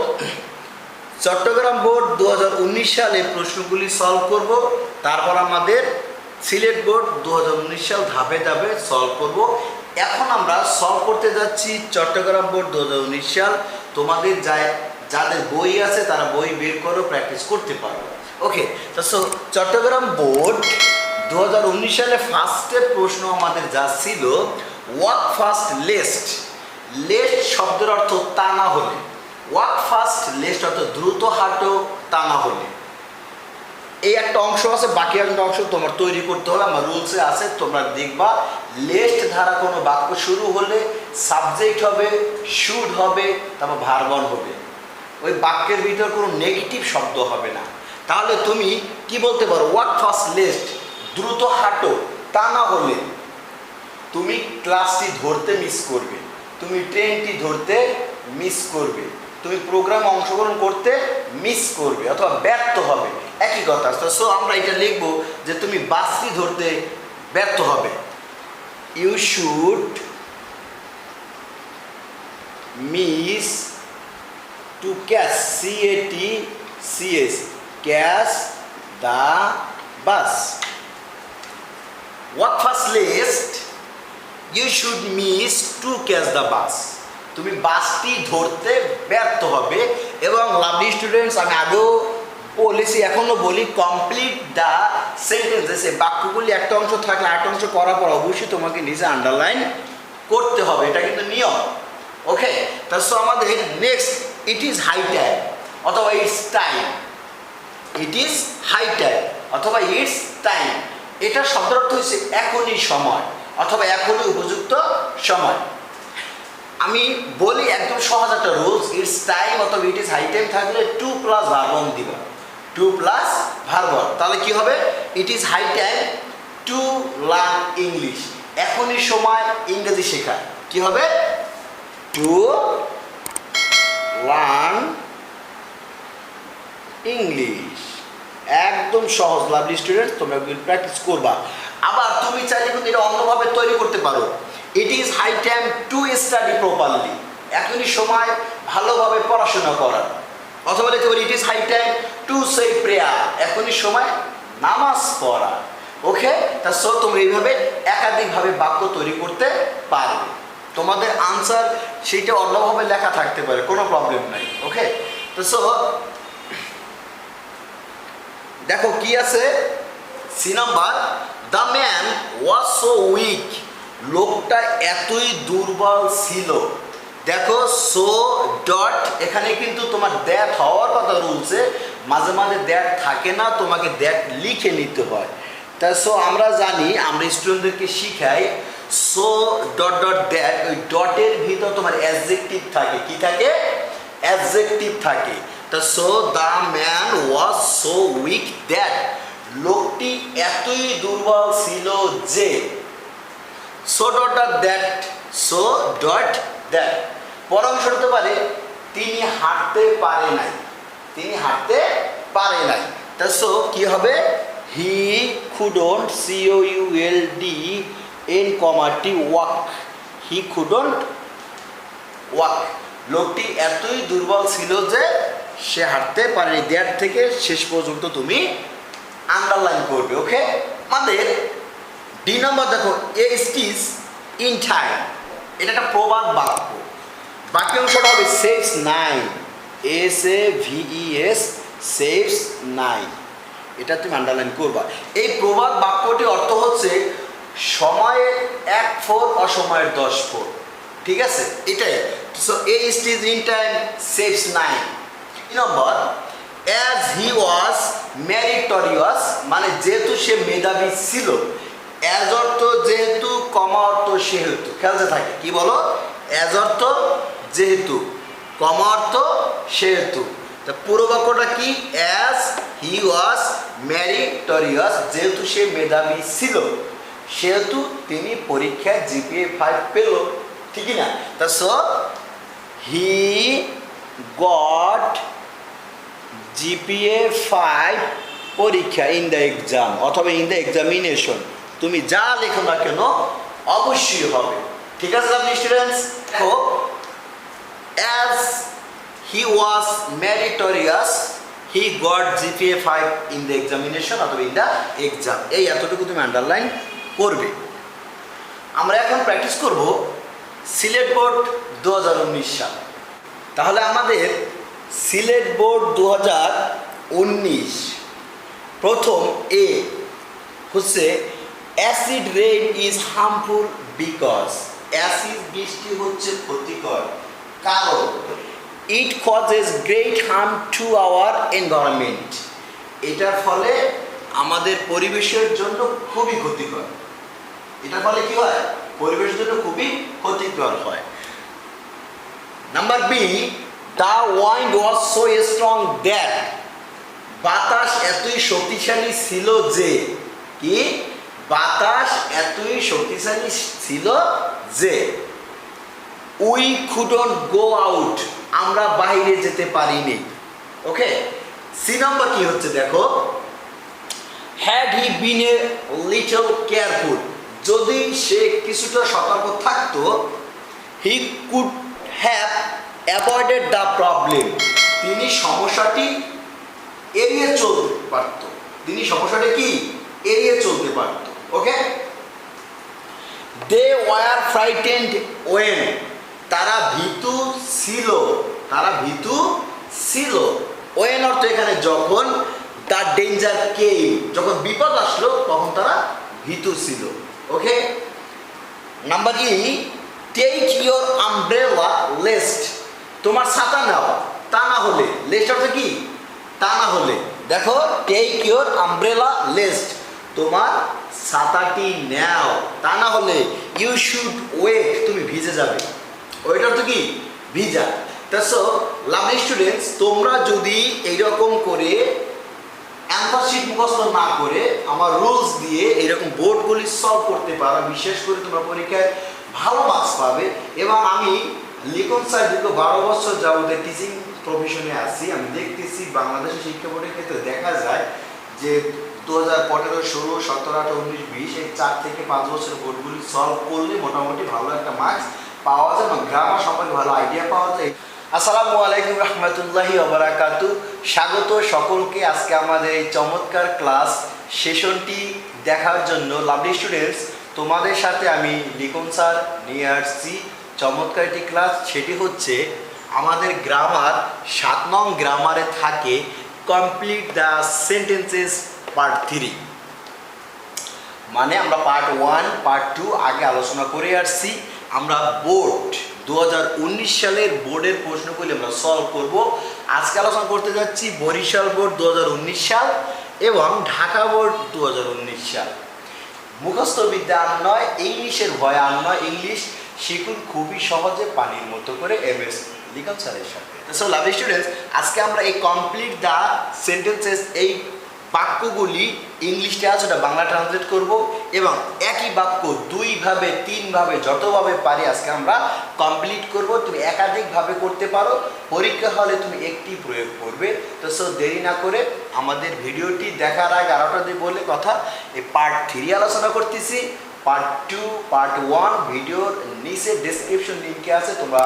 চট্টগ্রাম বোর্ড 2019 সালে প্রশ্নগুলি সলভ করব। তারপর আমাদের সিলেট বোর্ড 2019 সাল ধাপে ধাপে সলভ করব। এখন আমরা সলভ করতে যাচ্ছি চট্টগ্রাম বোর্ড 2019 সাল। তোমাদের যাদের বই আছে তারা বই বের করো, প্র্যাকটিস করতে পারো। ওকে, তো চট্টগ্রাম বোর্ড 2019 সালে ফার্স্টের প্রশ্ন আমাদের যা ছিল, ওয়াক ফাস্ট লেস্ট। লেস্ট শব্দের অর্থ তা না হলে, ওয়াক ফাস্ট লেস্ট অর্থ দ্রুত হাঁটো তা না হলে। এই একটা অংশ আছে, বাকি একটা অংশ তোমার তৈরি করতে হবে, আমার রুলসে আছে, তোমরা দেখবা। লেস্ট ধারা কোনো বাক্য শুরু হলে সাবজেক্ট হবে, শুড হবে, তারপর ভার্বন হবে। ওই বাক্যের ভিতর কোনো নেগেটিভ শব্দ হবে না। তাহলে তুমি কি বলতে পারো, ওয়াক ফাস্ট লেস্ট, দ্রুত হাঁটো, তা না হলে তুমি ক্লাসটি ধরতে মিস করবে, তুমি ট্রেনটি ধরতে মিস করবে, তুমি প্রোগ্রামে অংশগ্রহণ করতে মিস করবে অথবা ব্যর্থ হবে, একই কথা। সো আমরা এটা লিখব যে তুমি বাসটি ধরতে ব্যর্থ হবে। You should miss to catch, CATCH, catch the bus. Walk fast lest you should miss to catch the bus. তুমি বাসটি ধরতে ব্যর্থ হবে। এবং লাভলি স্টুডেন্টস, আমি আগেও বলেছি, এখনও বলি, কমপ্লিট দ্য সেন্টেন্সেস। এই বাক্যগুলি একটা অংশ থাকলে আরেকটা অংশ করার পর অবশ্যই তোমাকে নিজে আন্ডারলাইন করতে হবে, এটা কিন্তু নিয়ম। ওকে, তার সো আমাদের next, it is high time অথবা it's time. It is high time অথবা ইটস টাইম, এটা শব্দের অর্থ হচ্ছে এখনই সময় অথবা এখনই উপযুক্ত সময়। আমি বলি একদম সহজ একটা রুলস, ইটস টাইম অথবা ইট ইজ হাই টাইম থাকলে 2 প্লাস ভার্ব দিবা, 2 প্লাস ভার্ব। তাহলে কি হবে? It is high time to learn English. এখনই সময় ইংরেজি শেখা। কি হবে? To learn English. একদম সহজ লাভলি স্টুডেন্ট, তোমরা প্র্যাকটিস করবা। আবার তুমি চাইলে কিন্তু এটা অন্যভাবে তৈরি করতে পারো। It is high time to study properly. এখনই সময় ভালোভাবে পড়াশোনা করার। অথবা লিখতে পারি it is high time to say prayer. এখনই সময় নামাজ পড়া। ওকে, তা সো তোমরা এইভাবে একাধিকভাবে বাক্য তৈরি করতে পারবে। তোমাদের আনসার সেইটা অন্যভাবে লেখা থাকতে পারে, কোনো প্রবলেম নাই। ওকে, তো সো দেখো কি আছে, C number, the man was so weak. লোকটা এতই দুর্বল ছিল। দেখো সো ডট, এখানে কিন্তু তোমার দ্যাট হওয়ার কথা রুলসে, মাঝে মাঝে দ্যাট থাকে না, তোমাকে দ্যাট লিখে নিতে হয়। তা সো আমরা জানি, আমরা স্টুডেন্টদেরকে শিখাই সো ডট ডট দ্যাট, ওই ডটের ভিতর তোমার অ্যাডজেক্টিভ থাকে। কি থাকে? অ্যাডজেক্টিভ থাকে। তা so the man was so weak that, লোকটি এতই দুর্বল ছিল যে, so dot dot that, so dot that. পরামর্শ হতে পারে তিনি হাঁটতে পারে নাই, তিনি হাঁটতে পারে নাই। তা সো কি হবে? হি couldn't, COULD walk, he couldn't walk. লোকটি এতই দুর্বল ছিল যে সে হাঁটতে পারেনি। দ্যাট থেকে শেষ পর্যন্ত তুমি আন্ডারলাইন করবে। ওকে, আমাদের ডি নম্বর দেখো, এ স্টিজ ইন টাইম। এটা একটা প্রবাদ বাক্য। বাক্যাংশটা হবে সেভস 9, SAVES, সেভস 9। এটা তুমি আন্ডারলাইন করবা। এই প্রবাদ বাক্যটি অর্থ হচ্ছে সময়ের 1 ফোর অসময়ের 10 ফোর। ঠিক আছে, এটাই। So A স্টিজ in time saves 9। Number, as he was meritorious, মানে যেহেতু সে মেধাবী ছিল। অ্যাজ অর্থ যেহেতু, কমা অর্থ সেহেতু। খেলতে থাকে, কি বলো? অ্যাজ অর্থ যেহেতু, কমা অর্থ সেহেতু। তা পুরো বাক্যটা কি? অ্যাজ হি ওয়াজ মেরিটোরিয়াস, যেহেতু সে মেধাবী ছিল সেহেতু তিনি পরীক্ষায় GPA 5 পেল। ঠিকই না? তা সো হি গট GPA 5 পরীক্ষা ইন দ্য এক্সাম অথবা ইন দ্য এক্সামিনেশন। তুমি যা লেখো না কেন অবশ্যই হবে। ঠিক আছে আপনি স্টুডেন্টস? দেখো, as he was meritorious, he got GPA 5 in the examination অথবা ইন দ্য এক্সাম। এই এতটুকু তুমি আন্ডারলাইন করবে। আমরা এখন প্র্যাকটিস করব সিলেট বোর্ড 2019 সাল। তাহলে আমাদের সিলেট বোর্ড 2019 প্রথম এ হচ্ছে acid rain is harmful because, acid বৃষ্টি হচ্ছে ক্ষতিকর কারণ it causes great harm to our environment, এটার ফলে আমাদের পরিবেশের জন্য খুবই ক্ষতিকর। এটার ফলে কি হয়? পরিবেশের জন্য খুবই ক্ষতিকর হয়। Number B, the wind was so strong that, বাতাস এতই শক্তিশালী ছিল যে, কি? বাতাস এতই শক্তিশালী ছিল যে, উই কুডন্ট গো আউট, আমরা বাইরে যেতে পারিনি। ওকে, সি নাম্বার কি হচ্ছে দেখো, had he been a little careful, যদি সে কিছুটা সতর্ক থাকতো, he could have avoided the problem, তিনি সমস্যাটি এড়িয়ে চলতে পারত, তিনি সমস্যাটা কি এড়িয়ে চলতে পারত। ওকে, দে ওয়ার ফ্রাইটেন্ড ওয়েন, তারা ভীতু ছিল, তারা ভীতু ছিল। ওয়েন অর্থ এখানে যখন, দ্য ডেঞ্জার কেম, যখন বিপদ আসলো তখন তারা ভীতু ছিল। Okay, number E, take your umbrella lest, তোমার ছাতা নাও, তা না হলে, লেস্ট অর্থ কি, তা না হলে, দেখো টেক ইয়োর আমব্রেলা লেস্ট, তোমার ছাতাটি নাও, তা না হলে ইউ শুড ওয়েট, তুমি ভিজে যাবে। ওয়েট অর্থ কি, ভিজা। সো লাভলি স্টুডেন্টস, তোমরা যদি এইরকম করে অ্যান্সার শিট মুখস্থ না করে আমার রুলস দিয়ে এইরকম বোর্ডগুলি সলভ করতে পারো, বিশেষ করে তোমরা পরীক্ষায় ভালো মার্কস পাবে। এবং আমি লিখন স্যার দীর্ঘ 12 বছর যাবতীয় টিচিং প্রফেশনে আছি, আমি দেখতেছি বাংলাদেশের শিক্ষা বোর্ডের ক্ষেত্রে দেখা যায় যে 2015, 16, 17, 18, 19, 20 এই 4 থেকে 5 বছর বোর্ডগুলি সলভ করলে মোটামুটি ভালো একটা মার্কস পাওয়া যায় এবং গ্রামার সম্পর্কে ভালো আইডিয়া পাওয়া যায়। আসসালামু আলাইকুম রহমতুল্লাহি ওয়া বারাকাতু, স্বাগত সকলকে আজকে আমাদের এই চমৎকার ক্লাস সেশনটি দেখার জন্য। লাভলি স্টুডেন্টস, তোমাদের সাথে আমি লিখন স্যার নিয়ে আসছি চমৎকার একটি ক্লাস, সেটি হচ্ছে আমাদের গ্রামার 7 নং গ্রামারে থাকে কমপ্লিট দ্য সেন্টেন্সেস পার্ট 3। মানে আমরা পার্ট 1, পার্ট 2 আগে আলোচনা করে আসছি। আমরা বোর্ড 2019 সালের বোর্ডের প্রশ্নগুলি আমরা সলভ করব। আজকে আলোচনা করতে যাচ্ছি বরিশাল বোর্ড 2019 সাল এবং ঢাকা বোর্ড 2019 সাল। মুখস্থ বিদ্যা আর নয়, ইংলিশের ভয় আর নয়, ইংলিশ শিখুন খুবই সহজে পানির মতো করে এমএস লিখন স্যারের সাথে। সো লাভলি স্টুডেন্টস, আজকে আমরা এই কমপ্লিট দ্য সেন্টেন্সেস, এই বাক্যগুলি ইংলিশে আছে ওটা বাংলা ট্রান্সলেট করব এবং একই বাক্য 2 ভাবে 3 ভাবে যতভাবে পারি আজকে আমরা কমপ্লিট করব। তুমি একাধিকভাবে করতে পারো, পরীক্ষা হলে তুমি একটি প্রয়োগ করবে। তো সো দেরি না করে আমাদের ভিডিওটি দেখার আগে আরেকটা দিয়ে বলে কথা, এই পার্ট 3 আলোচনা করতেছি। পার্ট 2, পার্ট 1 ভিডিওর নিচে ডেসক্রিপশন লিঙ্কে আছে, তোমরা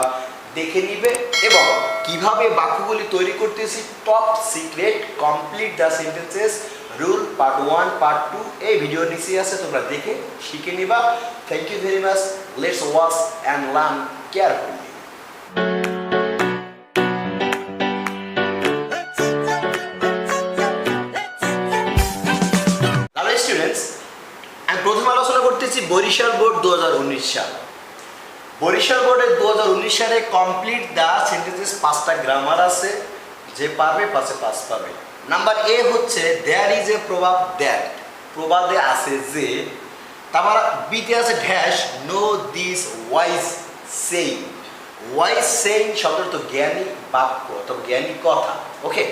দেখে নিবে। এবং কিভাবে বাক্যগুলি তৈরি করতেছি, top secret complete the sentences rule part 1, part 2 এই ভিডিওর নিচে আছে, তোমরা দেখে শিখে নিবা। Thank you very much, let's watch and learn carefully. Lovely students, আমি প্রথমে আলোচনা করতেছি বরিশাল বোর্ড 2019 সাল। বরিশাল বোর্ডের 2019 সালে কমপ্লিট দ্য সেন্টেন্সেস 5টা গ্রামার আছে, যে পারবে 5-এ 5 পাবে। নাম্বার এ হচ্ছে দেয়ার ইজ এ প্রভাব দ্যাট, প্রবাদে আছে যে, তারপর বিতে আছে dash no this wise saying. Wise saying শব্দ তো জ্ঞানী বাক্য অথবা জ্ঞানী কথা। ওকে,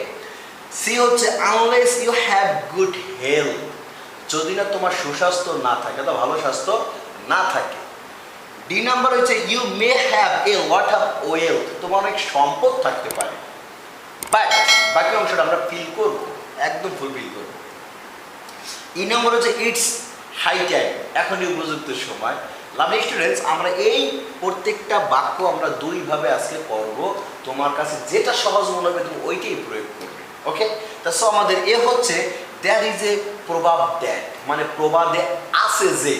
সি হচ্ছে unless you have good health, যদি না তোমার সুস্বাস্থ্য না থাকে, তো ভালো স্বাস্থ্য না থাকে। ডি নাম্বার হচ্ছে you may have a lot of wealth, তোমার অনেক সম্পদ থাকতে পারে, বাট বাকি অংশটা আমরা ফিল করব, একদম ফুলফিল করব। ই নাম্বার হচ্ছে ইটস হাই টাইম, এখনই উপযুক্ত সময়। লাভলি স্টুডেন্টস, আমরা এই প্রত্যেকটা বাক্য আমরা 2 ভাবে আজকে করব, তোমার কাছে যেটা সহজ মনে হবে তুমি ওইটাই প্রয়োগ করবে। ওকে, তা সো আমাদের এ হচ্ছে দ্যার ইজ এ প্রভাব দ্যাট, মানে প্রবাদে আছে যে,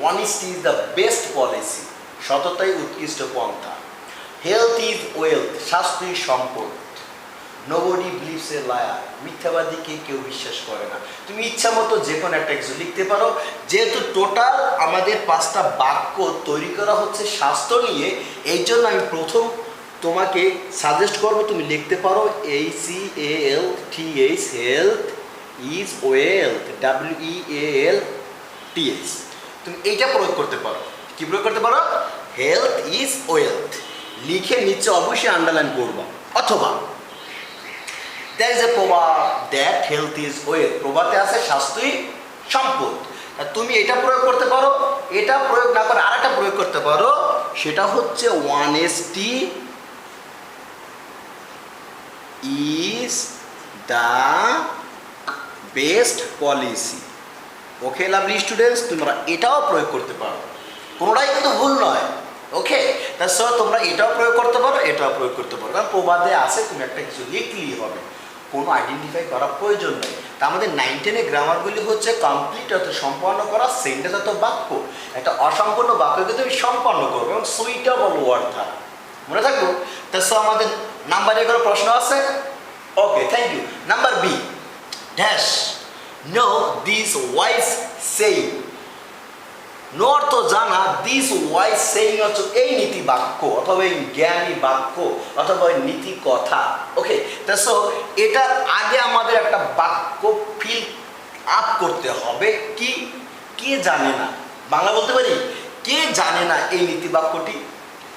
honesty is the best policy, সততাই উৎকৃষ্ট পন্থা। হেলথ ইজ ওয়েলথ, স্বাস্থ্যই সম্পদ। নোবডি বিলিভস এ লায়ার, মিথ্যাবাদীকে কেউ বিশ্বাস করে না। তুমি ইচ্ছা মতো যে কোনো একটা কিছু লিখতে পারো। যেহেতু টোটাল আমাদের 5টা বাক্য তৈরি করা হচ্ছে স্বাস্থ্য নিয়ে, এই জন্য আমি প্রথম তোমাকে সাজেস্ট করবো তুমি লিখতে পারো HEALTH, health is wealth, WEALTH। তুমি এইটা প্রয়োগ করতে পারো। কি প্রয়োগ করতে পারো? হেলথ ইজ ওয়েলথ লিখে নিচে অবশ্যই আন্ডারলাইন করবা। অথবা দ্যার ইজ এ প্রবাদ দ্যাট হেলথ ইজ ওয়েলথ, প্রবাদে আছে স্বাস্থ্যই সম্পদ। তুমি এটা প্রয়োগ করতে পারো। এটা প্রয়োগ না করে আরেকটা প্রয়োগ করতে পারো, সেটা হচ্ছে honesty is the best policy. Okay lovely students, তোমরা এটাও প্রয়োগ করতে পারো, কোনোটাই কিন্তু ভুল নয়। ওকে, তা সো তোমরা এটাও প্রয়োগ করতে পারো, এটাও প্রয়োগ করতে পারো, কারণ প্রবাদে আছে তুমি একটা কিছু লিখলেই হবে। কোনো আইডেন্টিফাই করা প্রয়োজন নেই। তা আমাদের 9, 10 গ্রামারগুলি হচ্ছে কমপ্লিট অর্থ সম্পন্ন করা, সেন্টেন্স অর্থ বাক্য। একটা অসম্পূর্ণ বাক্যকে তুমি সম্পন্ন করবে এবং সুইটেবল ওয়ার্ড দ্বারা। মনে থাকবো? তা সো আমাদের নাম্বার এ কোনো প্রশ্ন আছে? Okay, thank you. Number B, dash no this wise saying. No অর্থ জানা, দিস ওয়াইজ সেইং হচ্ছে এই নীতি বাক্য অথবা এই জ্ঞানী বাক্য অথবা এই নীতি কথা। ওকে, তা সো এটার আগে আমাদের একটা বাক্য ফিল আপ করতে হবে। কি? কে জানে না? বাংলা বলতে পারি? কে জানে না এই নীতি বাক্যটি?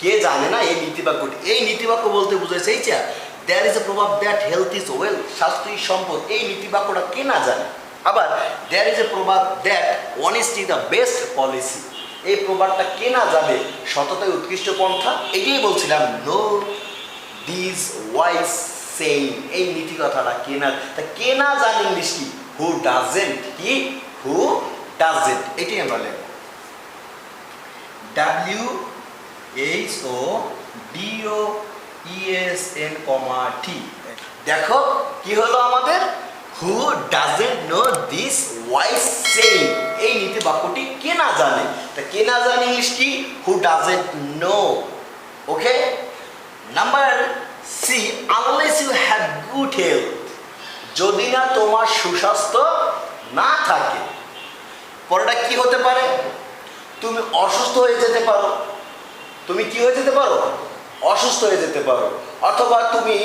কে জানে না এই নীতি বাক্যটি? এই নীতি বাক্য বলতে বুঝাইছে এই যে দ্যার ইজ এ প্রভাব দ্যাট হেলথ ইজ ওয়েলথ, স্বাস্থ্যই সম্পদ। এই নীতি বাক্যটা কে না জানে? আবার দ্যার ইজ এ প্রভাব that honesty the best policy, এই প্রভাবটা কে না জানে সততাই উৎকৃষ্ট পন্থা। এটাই বলছিলাম, নো দিস ওয়াইজ সেইং, এই নীতি কথাটা কে না, তা কে না জানে ইংলিশ কি? Who doesn't. কি? Who doesn't. এটাই আমরা লিখব WHODOESN, T। দেখো কি হলো আমাদের? Who doesn't know this wise saying, এই নীতি বাক্যটি কে না জানে। তা কে না জানে ইংলিশ কি? Who doesn't know. Okay, number C, unless you have good health, যদি না তোমার সুস্বাস্থ্য না থাকে। পরেটা কি হতে পারে? তুমি অসুস্থ হয়ে যেতে পারো। তুমি কি হয়ে যেতে পারো? অসুস্থ হয়ে যেতে পারো। অথবা তুমি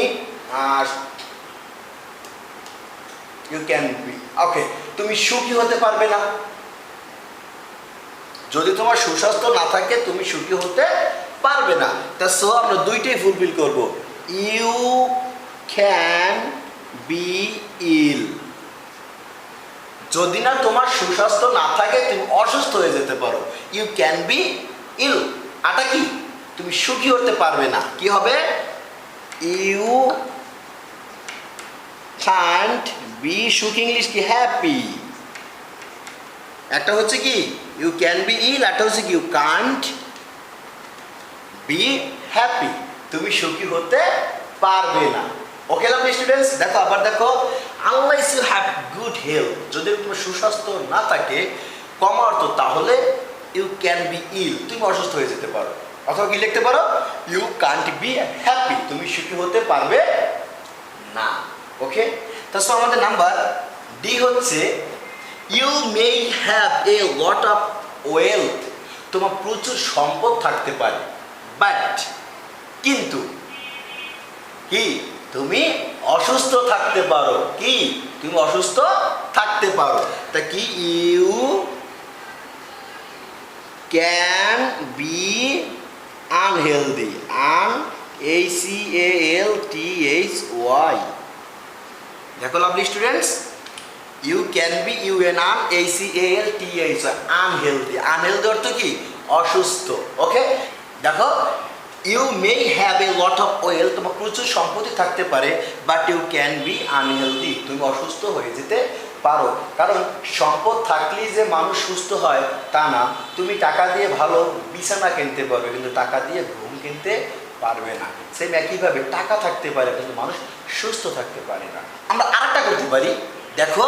ইউ ক্যান বি, ওকে, তুমি সুখী হতে পারবে না। যদি তোমার সুস্বাস্থ্য না থাকে তুমি সুখী হতে পারবে না। তা সো আমরা দুইটাই ফুলফিল করব। ইউ ক্যান বি ইল, যদি না তোমার সুস্বাস্থ্য না থাকে তুমি অসুস্থ হয়ে যেতে পারো। ইউ ক্যান বি ইল, আটা কি? তুমি সুখী হতে পারবে না। কি হবে? ইউ can't be সুখী ইংলিশ কি? হ্যাপি। একটা হচ্ছে কি ইউ ক্যান বি ইল, একটা হচ্ছে কি ইউ কান্ট বি হ্যাপি, তুমি সুখী হতে পারবে না। ওকে লাভলি স্টুডেন্টস, দেখো আবার দেখো, unless you have good health, যদি তোমার সুস্বাস্থ্য না থাকে, কম অর্থ তাহলে ইউ ক্যান বি ইল, তুমি অসুস্থ হয়ে যেতে পারো। অথবা কি লিখতে পারো? ইউ কান্ট বি হ্যাপি, তুমি সুখী হতে পারবে না। ওকে, তাহলে আমাদের নাম্বার ডি হচ্ছে you may have a lot of wealth, তোমার প্রচুর সম্পদ থাকতে পারে, বাট কিন্তু কি তুমি অসুস্থ থাকতে পারো। কি? তুমি অসুস্থ থাকতে পারো। তা কি? You can be unhealthy, ACALTHY। দেখো lovely students, you can be UNACALTHY, unhealthy. Unhealthy অর্থ কি? অসুস্থ। ওকে, দেখো you may have a lot of wealth, তোমার প্রচুর সম্পত্তি থাকতে পারে, but you can be unhealthy, তুমি অসুস্থ হয়ে যেতে পারো। কারণ সম্পদ থাকলেই যে মানুষ সুস্থ হয় তা না। তুমি টাকা দিয়ে ভালো বিছানা কিনতে পারবে, কিন্তু টাকা দিয়ে ঘুম কিনতে পারবে না। সেম একইভাবে টাকা থাকতে পারে কিন্তু মানুষ সুস্থ থাকতে পারে না। আমরা আরেকটা করতে পারি, দেখো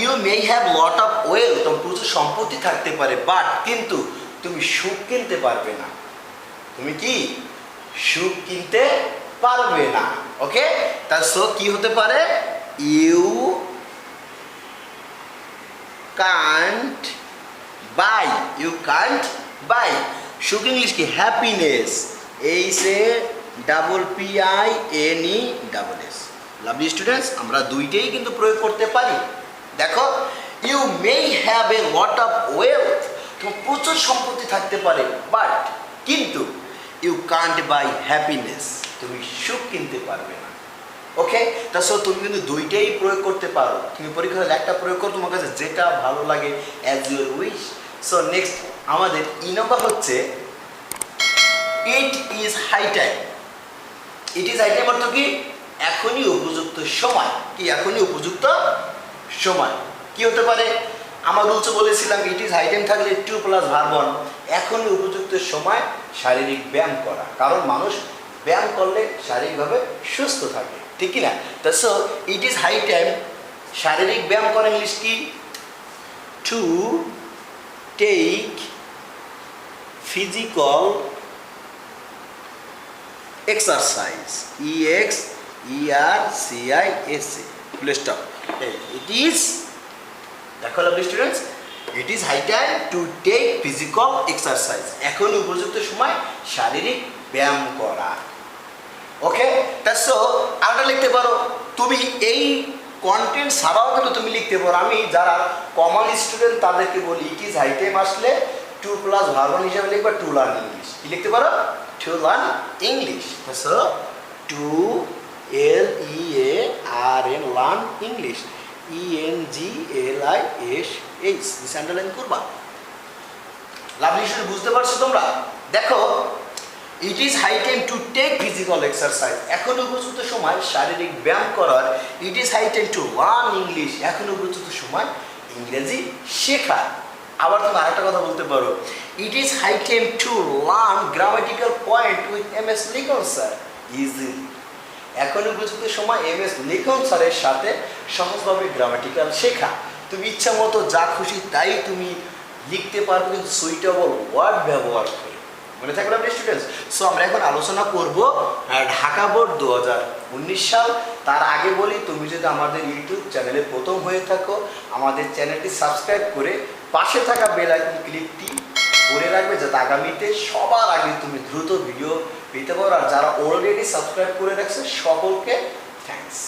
you may have lot of wealth, তোমার প্রচুর সম্পত্তি থাকতে পারে, বাট কিন্তু তুমি সুখ কিনতে পারবে না। তুমি কি? সুখ কিনতে পারবে না। ওকে, তার সো কি হতে পারে? You can't buy, you can't buy. সুখ ইংলিশ কি? Happiness, HAPPINESS। লাভলি স্টুডেন্টস, আমরা দুইটাই কিন্তু প্রয়োগ করতে পারি। দেখো you may have a lot of wealth, তোমার প্রচুর সম্পত্তি থাকতে পারে, বাট কিন্তু ইউ কান্ট বাই হ্যাপিনেস, তুমি সুখ কিনতে পারবে না। ওকে, তা সো তুমি কিন্তু দুইটাই প্রয়োগ করতে পারো। তুমি পরীক্ষা হলে একটা প্রয়োগ করো, তোমার কাছে যেটা ভালো লাগে, as your wish. So next আমাদের ই নম্বর হচ্ছে it is high time. It is high time অর্থ কি? এখনই উপযুক্ত সময়। কি? এখনই উপযুক্ত সময়। কি হতে পারে? আমার রুলসে বলেছিলাম ইট ইজ হাই টাইম থাকলে টু প্লাস ভার্ব অন, এখনই উপযুক্ত সময় শারীরিক ব্যায়াম করা, কারণ মানুষ ব্যায়াম করলে শারীরিকভাবে সুস্থ থাকে। ঠিক কি না? তা so it is high time, শারীরিক ব্যায়াম করা ইংলিশ কি? To take physical exercise, EXERCISE full stop. It is, দেখো lovely students, it is high time to take physical exercise, এখন উপযুক্ত সময় শারীরিক ব্যায়াম করা। ওকে, সো আমরা লিখতে পারো, তুমি এই কন্টেন্ট ছাড়াও কিন্তু তুমি লিখতে পারো। আমি যারা কমন স্টুডেন্ট তাদেরকে বলি ইট ইজ হাই টাইম আসলে 2 প্লাস ভার্বন হিসাবে লিখবা টু লার্ন ইংলিশ। কি লিখতে পারো? To learn English. So 2 LEARN learn English, ENGLISH this underline করবা। লাভলি স্টুডেন্ট, বুঝতে পারছো তোমরা? দেখো, it is high time to take physical exercise, এখন উপযুক্ত সময় শারীরিক ব্যায়াম করার। It is high time to learn English, এখন উপযুক্ত সময় ইংরেজি শেখা। আবার তুমি আরেকটা কথা বলতে পারো, it is high time to learn grammatical point with MS Likhon sir easily, এখন উপযুক্ত সময় MS লিখন স্যারের সাথে সহজভাবে গ্রামাটিক্যাল শেখা। তুমি ইচ্ছা মতো যা খুশি তাই তুমি লিখতে পারবে, কিন্তু সুইটেবল ওয়ার্ড ব্যবহার করে। মনে থাকবে আপনি স্টুডেন্টস? সো আমরা এখন আলোচনা করব ঢাকা বোর্ড 2019 সাল। তার আগে বলি, তুমি যদি আমাদের ইউটিউব চ্যানেলে প্রথম হয়ে থাকো, আমাদের চ্যানেলটি সাবস্ক্রাইব করে পাশে থাকা বেল আইকন ক্লিকটি করে রাখবে, যাতে আগামীতে সবার আগে তুমি দ্রুত ভিডিও পেতে পারো। আর যারা অলরেডি সাবস্ক্রাইব করে রাখছে সকলকে থ্যাঙ্কস।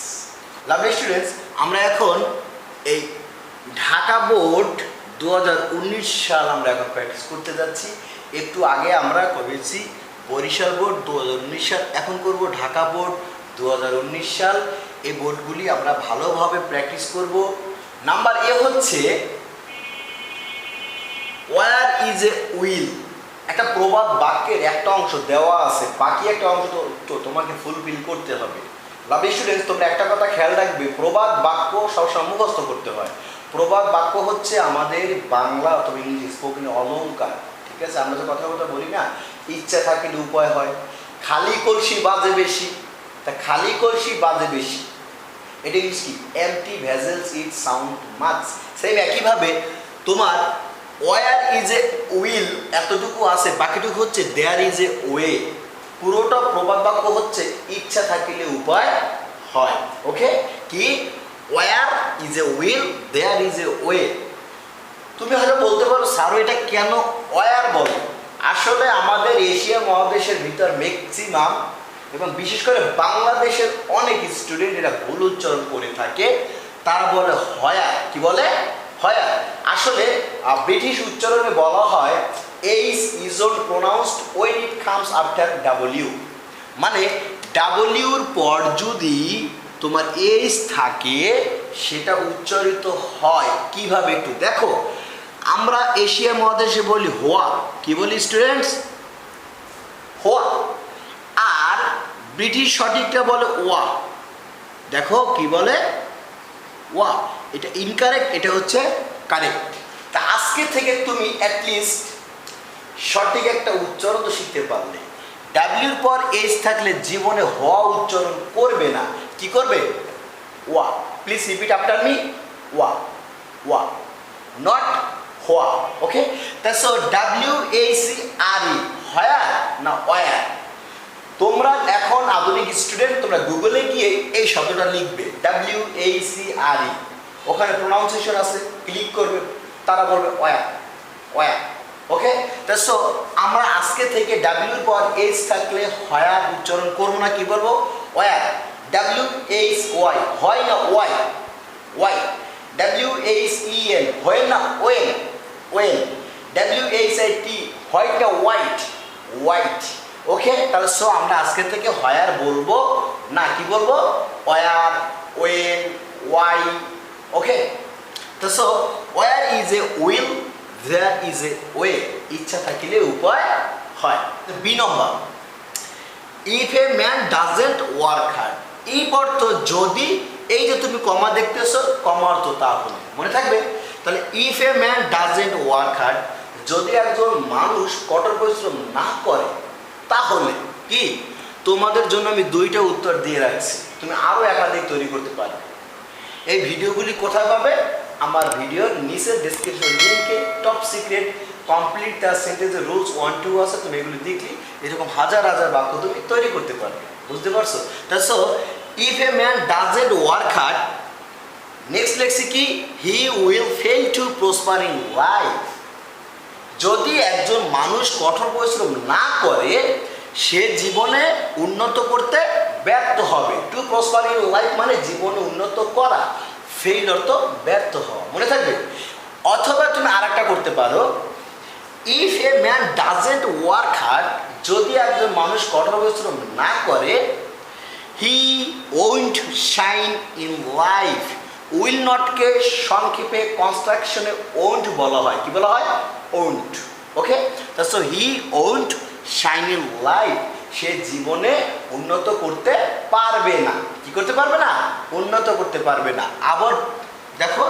লাভলি স্টুডেন্টস, আমরা এখন এই ঢাকা বোর্ড 2019 সাল আমরা এখন প্র্যাকটিস করতে যাচ্ছি। একটু আগে আমরা করেছি বরিশাল বোর্ড 2019 সাল, এখন করব ঢাকা বোর্ড 2019 সাল। এই বোর্ডগুলি আমরা ভালোভাবে প্র্যাকটিস করব। নাম্বার এ হচ্ছে ওয়ার ইজ এ উইল, একটা প্রবাদ বাক্যের একটা অংশ দেওয়া আছে, বাকি একটা অংশ তো তোমাকে ফুলফিল করতে হবে। লাভলি স্টুডেন্টস, তোমরা একটা কথা খেয়াল রাখবে, প্রবাদ বাক্য সবসময় মুখস্থ করতে হয়। প্রবাদ বাক্য হচ্ছে আমাদের বাংলা অথবা ইংলিশ স্পোকেন অলংকার। ঠিক আছে, আমরা যে কথা বলি না, ইচ্ছা থাকলে উপায় হয়, খালি কলসি বাজে বেশি, তা খালি কলসি বাজে বেশি, এটা ইংলিশ কি? এমটি ভেসেলস ইট সাউন্ড মাচ। সেম একইভাবে তোমার ওয়ার ইজ এ উইল এতটুকু আছে, বাকিটুকু হচ্ছে দেয়ার ইজ এ ওয়ে। পুরোটা প্রবাদ বাক্য হচ্ছে ইচ্ছা থাকিলে উপায় হয়। ওকে, কি? Where is a will, there is a way. তুমি হয়তো বলতে পারো স্যার এটা কেন ওয়ার বলে? আসলে আমাদের এশিয়া মহাদেশের ভিতর ম্যাক্সিমাম এবং বিশেষ করে বাংলাদেশের অনেক স্টুডেন্ট এটা ভুল উচ্চারণ করে থাকে, তারা বলে হয়ার। কি বলে? হয়ার। আসলে ব্রিটিশ উচ্চারণে বলা হয় H is not pronounced when it comes after W, মানে ডাব্লিউর পর যদি তোমার এইচ থাকে সেটা উচ্চারিত হয় কিভাবে একটু দেখো। আমরা এশিয়া মহাদেশে বলি হোয়া। কি বলি স্টুডেন্টস? হোয়া। আর ব্রিটিশ সঠিকটা বলে ওয়া। দেখো কি বলে? ওয়া। এটা ইনকারেক্ট, এটা হচ্ছে কারেক্ট। তা আজকে থেকে তুমি অ্যাটলিস্ট সঠিক একটা উচ্চারণ তো শিখতে পারলে। ডাব্লিউর পর এইচ থাকলে জীবনে হওয়া উচ্চারণ করবে না। কি করবে? ওয়া। প্লিজ রিপিট আফটার মি, ওয়া। ওয়া, নট হোয়া। ওকে, সো WACRE, হয়ার না ওয়ার? তোমরা এখন আধুনিক স্টুডেন্ট, তোমরা গুগলে গিয়ে এই শব্দটা লিখবে WACRE, ওখানে প্রোনাউন্সিয়েশন আছে, ক্লিক করবে, তারা বলবে ওয়ার, ওয়ার। ওকে, সো আমরা আজকে থেকে ডাব্লিউর পর এইচ থাকলে হয়ার উচ্চারণ করবো না, কি বলবো? ওয়ার। WHY, হয় না ওয়াই? ওয়াই। WHEN, হয় না ওয়েন? ওয়েন। WHIT, হয় না হোয়াইট? হোয়াইট। ওকে, তাহলে সো আমরা আজকে থেকে হয়ার বলবো না, কি বলবো? War, when, why. ওকে, তো so where is a will, there is a way, ইচ্ছা থাকিলে উপায় হয়। B number, if a man doesn't work hard, এই অর্থ যদি, এই যে তুমি কমা দেখতেছো, কমা অর্থ তাহলে মনে থাকবে। তাহলে if a man doesn't work hard, যদি একজন মানুষ কঠোর পরিশ্রম না করে তাহলে কি? তোমাদের জন্য আমি দুইটা উত্তর দিয়ে রাখছি, তুমি আরও একাধিক তৈরি করতে পারবে। এই ভিডিওগুলি কোথায় পাবে? আমার ভিডিওর নিচে ডেসক্রিপশন লিঙ্কে টপ সিক্রেট কমপ্লিট দ্য সেন্টেন্সের রুলস 1 2 আছে, তুমি এগুলি দেখলে এরকম হাজার হাজার বাক্য তুমি তৈরি করতে পারবে। বুঝতে পারছো? So if a man doesn't work hard, next লেখছি কি, he will fail to prosper in life. যদি একজন মানুষ কঠোর পরিশ্রম না করে সে জীবনে উন্নত করতে ব্যর্থ হবে। টু প্রসপার ইন লাইফ মানে জীবনে উন্নত করা, ফেইল অর্থ ব্যর্থ হওয়া, মনে থাকবে। অথবা তুমি আর একটা করতে পারো, if a man doesn't work hard, যদি একজন মানুষ কঠোর পরিশ্রম না করে, he won't shine in life. Will নটকে সংক্ষেপে কনস্ট্রাকশনে ওন্ট বলা হয়। কি বলা হয়? Won't. Okay, so he won't shine in life, সে জীবনে উন্নত করতে পারবে না। কি করতে পারবে না? উন্নত করতে পারবে না। আবার দেখো,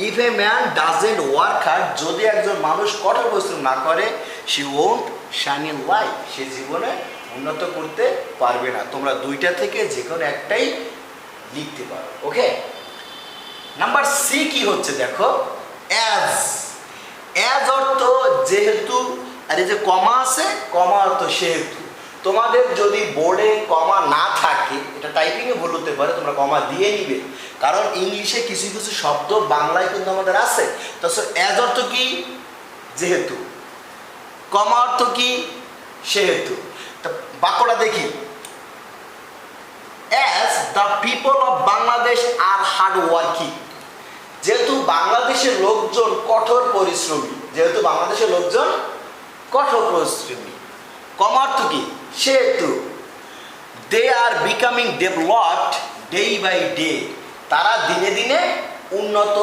if a man doesn't work hard, যদি একজন মানুষ কঠোর পরিশ্রম না করে, she won't shine in life, সে জীবনে উন্নত করতে পারবে না। তোমরা দুইটা থেকে যে কোনো একটাই লিখতে পারো। ওকে, নাম্বার সি কি হচ্ছে দেখো, অ্যাজ। অ্যাজ অর্থ যেহেতু, আর এই যে কমা আছে, কমা অর্থ সেহেতু। তোমাদের যদি বোর্ডে কমা না থাকে, এটা টাইপিংয়ে ভুল হতে পারে, তোমরা কমা দিয়ে নিবে, কারণ ইংলিশে কিছু কিছু শব্দ বাংলায় কিন্তু আমাদের আছে। তো অ্যাজ অর্থ কি? যেহেতু। কমা অর্থ কি? সেহেতু। তো বাক্যটা দেখি, as the people of Bangladesh are hard working. যেহেতু বাংলাদেশের লোকজন কঠোর পরিশ্রমী, যেহেতু বাংলাদেশের লোকজন কঠোর পরিশ্রমী, কমা অর্থ কি? সেহেতু। They are becoming developed day by day, তারা দিনে দিনে উন্নত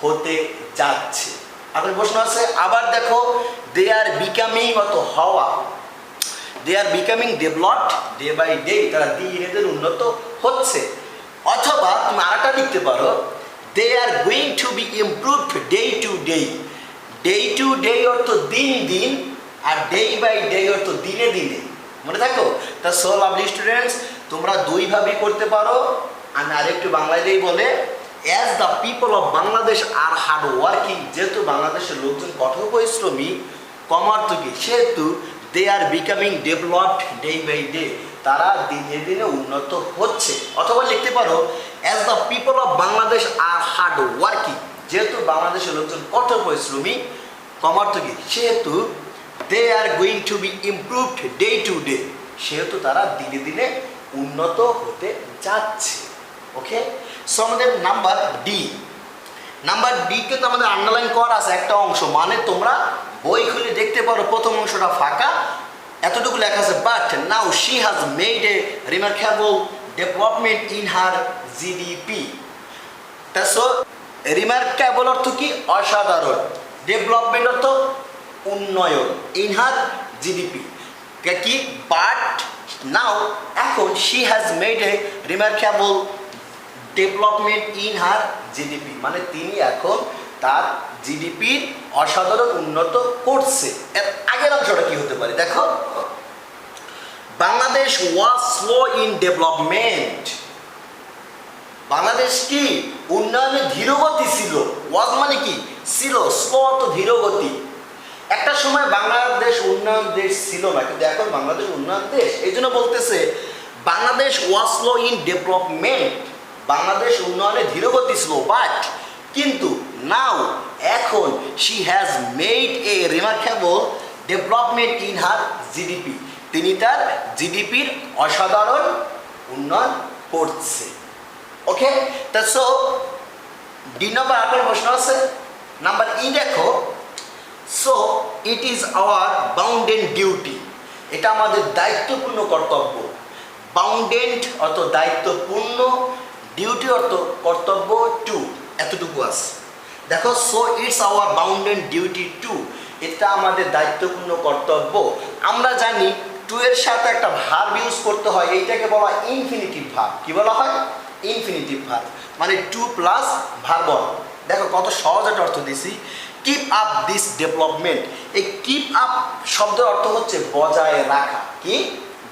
হতে যাচ্ছে। আপনার প্রশ্ন আছে, আবার দেখো, দে আর বিকামিং অত হওয়া, they are becoming developed day by day, তারা দিনে দিনে উন্নত হচ্ছে। অথবা তুমি আরেকটা লিখতে পারো, they are going to be improved day to day. Day to day অর্থ দিন দিন, আর ডে বাই ডে অর্থ দিনে দিনে, মনে থাকো। তা সো লাভলি স্টুডেন্টস, তোমরা দুইভাবেই করতে পারো। আমি আরেকটু বাংলাতেই বলে, as the people of Bangladesh are hard working, যেহেতু বাংলাদেশের লোকজন কঠোর পরিশ্রমী, কমার্থ কি? সেহেতু they are becoming developed day by day, তারা দিনে দিনে উন্নত হচ্ছে। অথবা লিখতে পারো, as the people of Bangladesh are hard working, যেহেতু বাংলাদেশের লোকজন কঠোর পরিশ্রমী, কমার্থ কি? সেহেতু they are going to be improved day to day, সেহেতু তারা দিনে দিনে উন্নত হতে যাচ্ছে। ওকে, সো আমাদের নাম্বার ডি। নাম্বার ডি কিন্তু আমাদের আন্ডারলাইন করা আছে একটা অংশ, মানে তোমরা বই খুলে দেখতে পারো, প্রথম অংশটা ফাঁকা, এতটুকু লেখা আছে, but now she has made a remarkable development in her GDP. So remarkable অর্থ কি? অসাধারণ। ডেভেলপমেন্ট অর্থ উন্নয়ন। ইন হার জিডিপি কি? বাট নাও, এখন, she has made a remarkable development in her GDP, মানে তিনি এখন তার জিডিপির অসাধারণ উন্নত করছে। এর আগের অংশটা কি হতে পারে দেখো, বাংলাদেশ ওয়াজ স্লো ইন ডেভেলপমেন্ট। বাংলাদেশ কি? উন্নয়নে ধীরগতি ছিল। ওয়াজ মানে কি? ছিল। স্লো তো ধীরগতি। একটা সময় বাংলাদেশ উন্নয়ন দেশ ছিল না, কিন্তু এখন বাংলাদেশ উন্নয়ন দেশ। এই জন্য বলতেছে বাংলাদেশ ওয়াজ স্লো ইন ডেভেলপমেন্ট, বাংলাদেশ উন্নয়নে ধীরগতি ছিল, বাট কিন্তু নাও, এখন, she has made a remarkable development in her GDP, তিনি তার জিডিপির অসাধারণ উন্নয়ন করছে। ওকে, তা সো ডি নম্বর আপনার প্রশ্ন আছে। নাম্বার ই দেখো, so it is our bounded duty, এটা আমাদের দায়িত্বপূর্ণ কর্তব্য। বাউন্ডেড অর্থ দায়িত্বপূর্ণ, ডিউটি অর্থ কর্তব্য, টু, এতটুকু আছে। দেখো, so it's hour bounded duty to, এটা আমাদের দায়িত্বপূর্ণ কর্তব্য। আমরা জানি টু এর সাথে একটা ভার্ব ইউজ করতে হয়, এইটাকে বলা ইনফিনিটিভ ভার্ব। কি বলা হয়? ইনফিনিটিভ ভার্ব, মানে টু প্লাস ভার্ব। দেখো কত সহজ একটা অর্থ দিছি, কিপ আপ দিস ডেভেলপমেন্ট। এই কিপ আপ শব্দের অর্থ হচ্ছে বজায় রাখা। কি?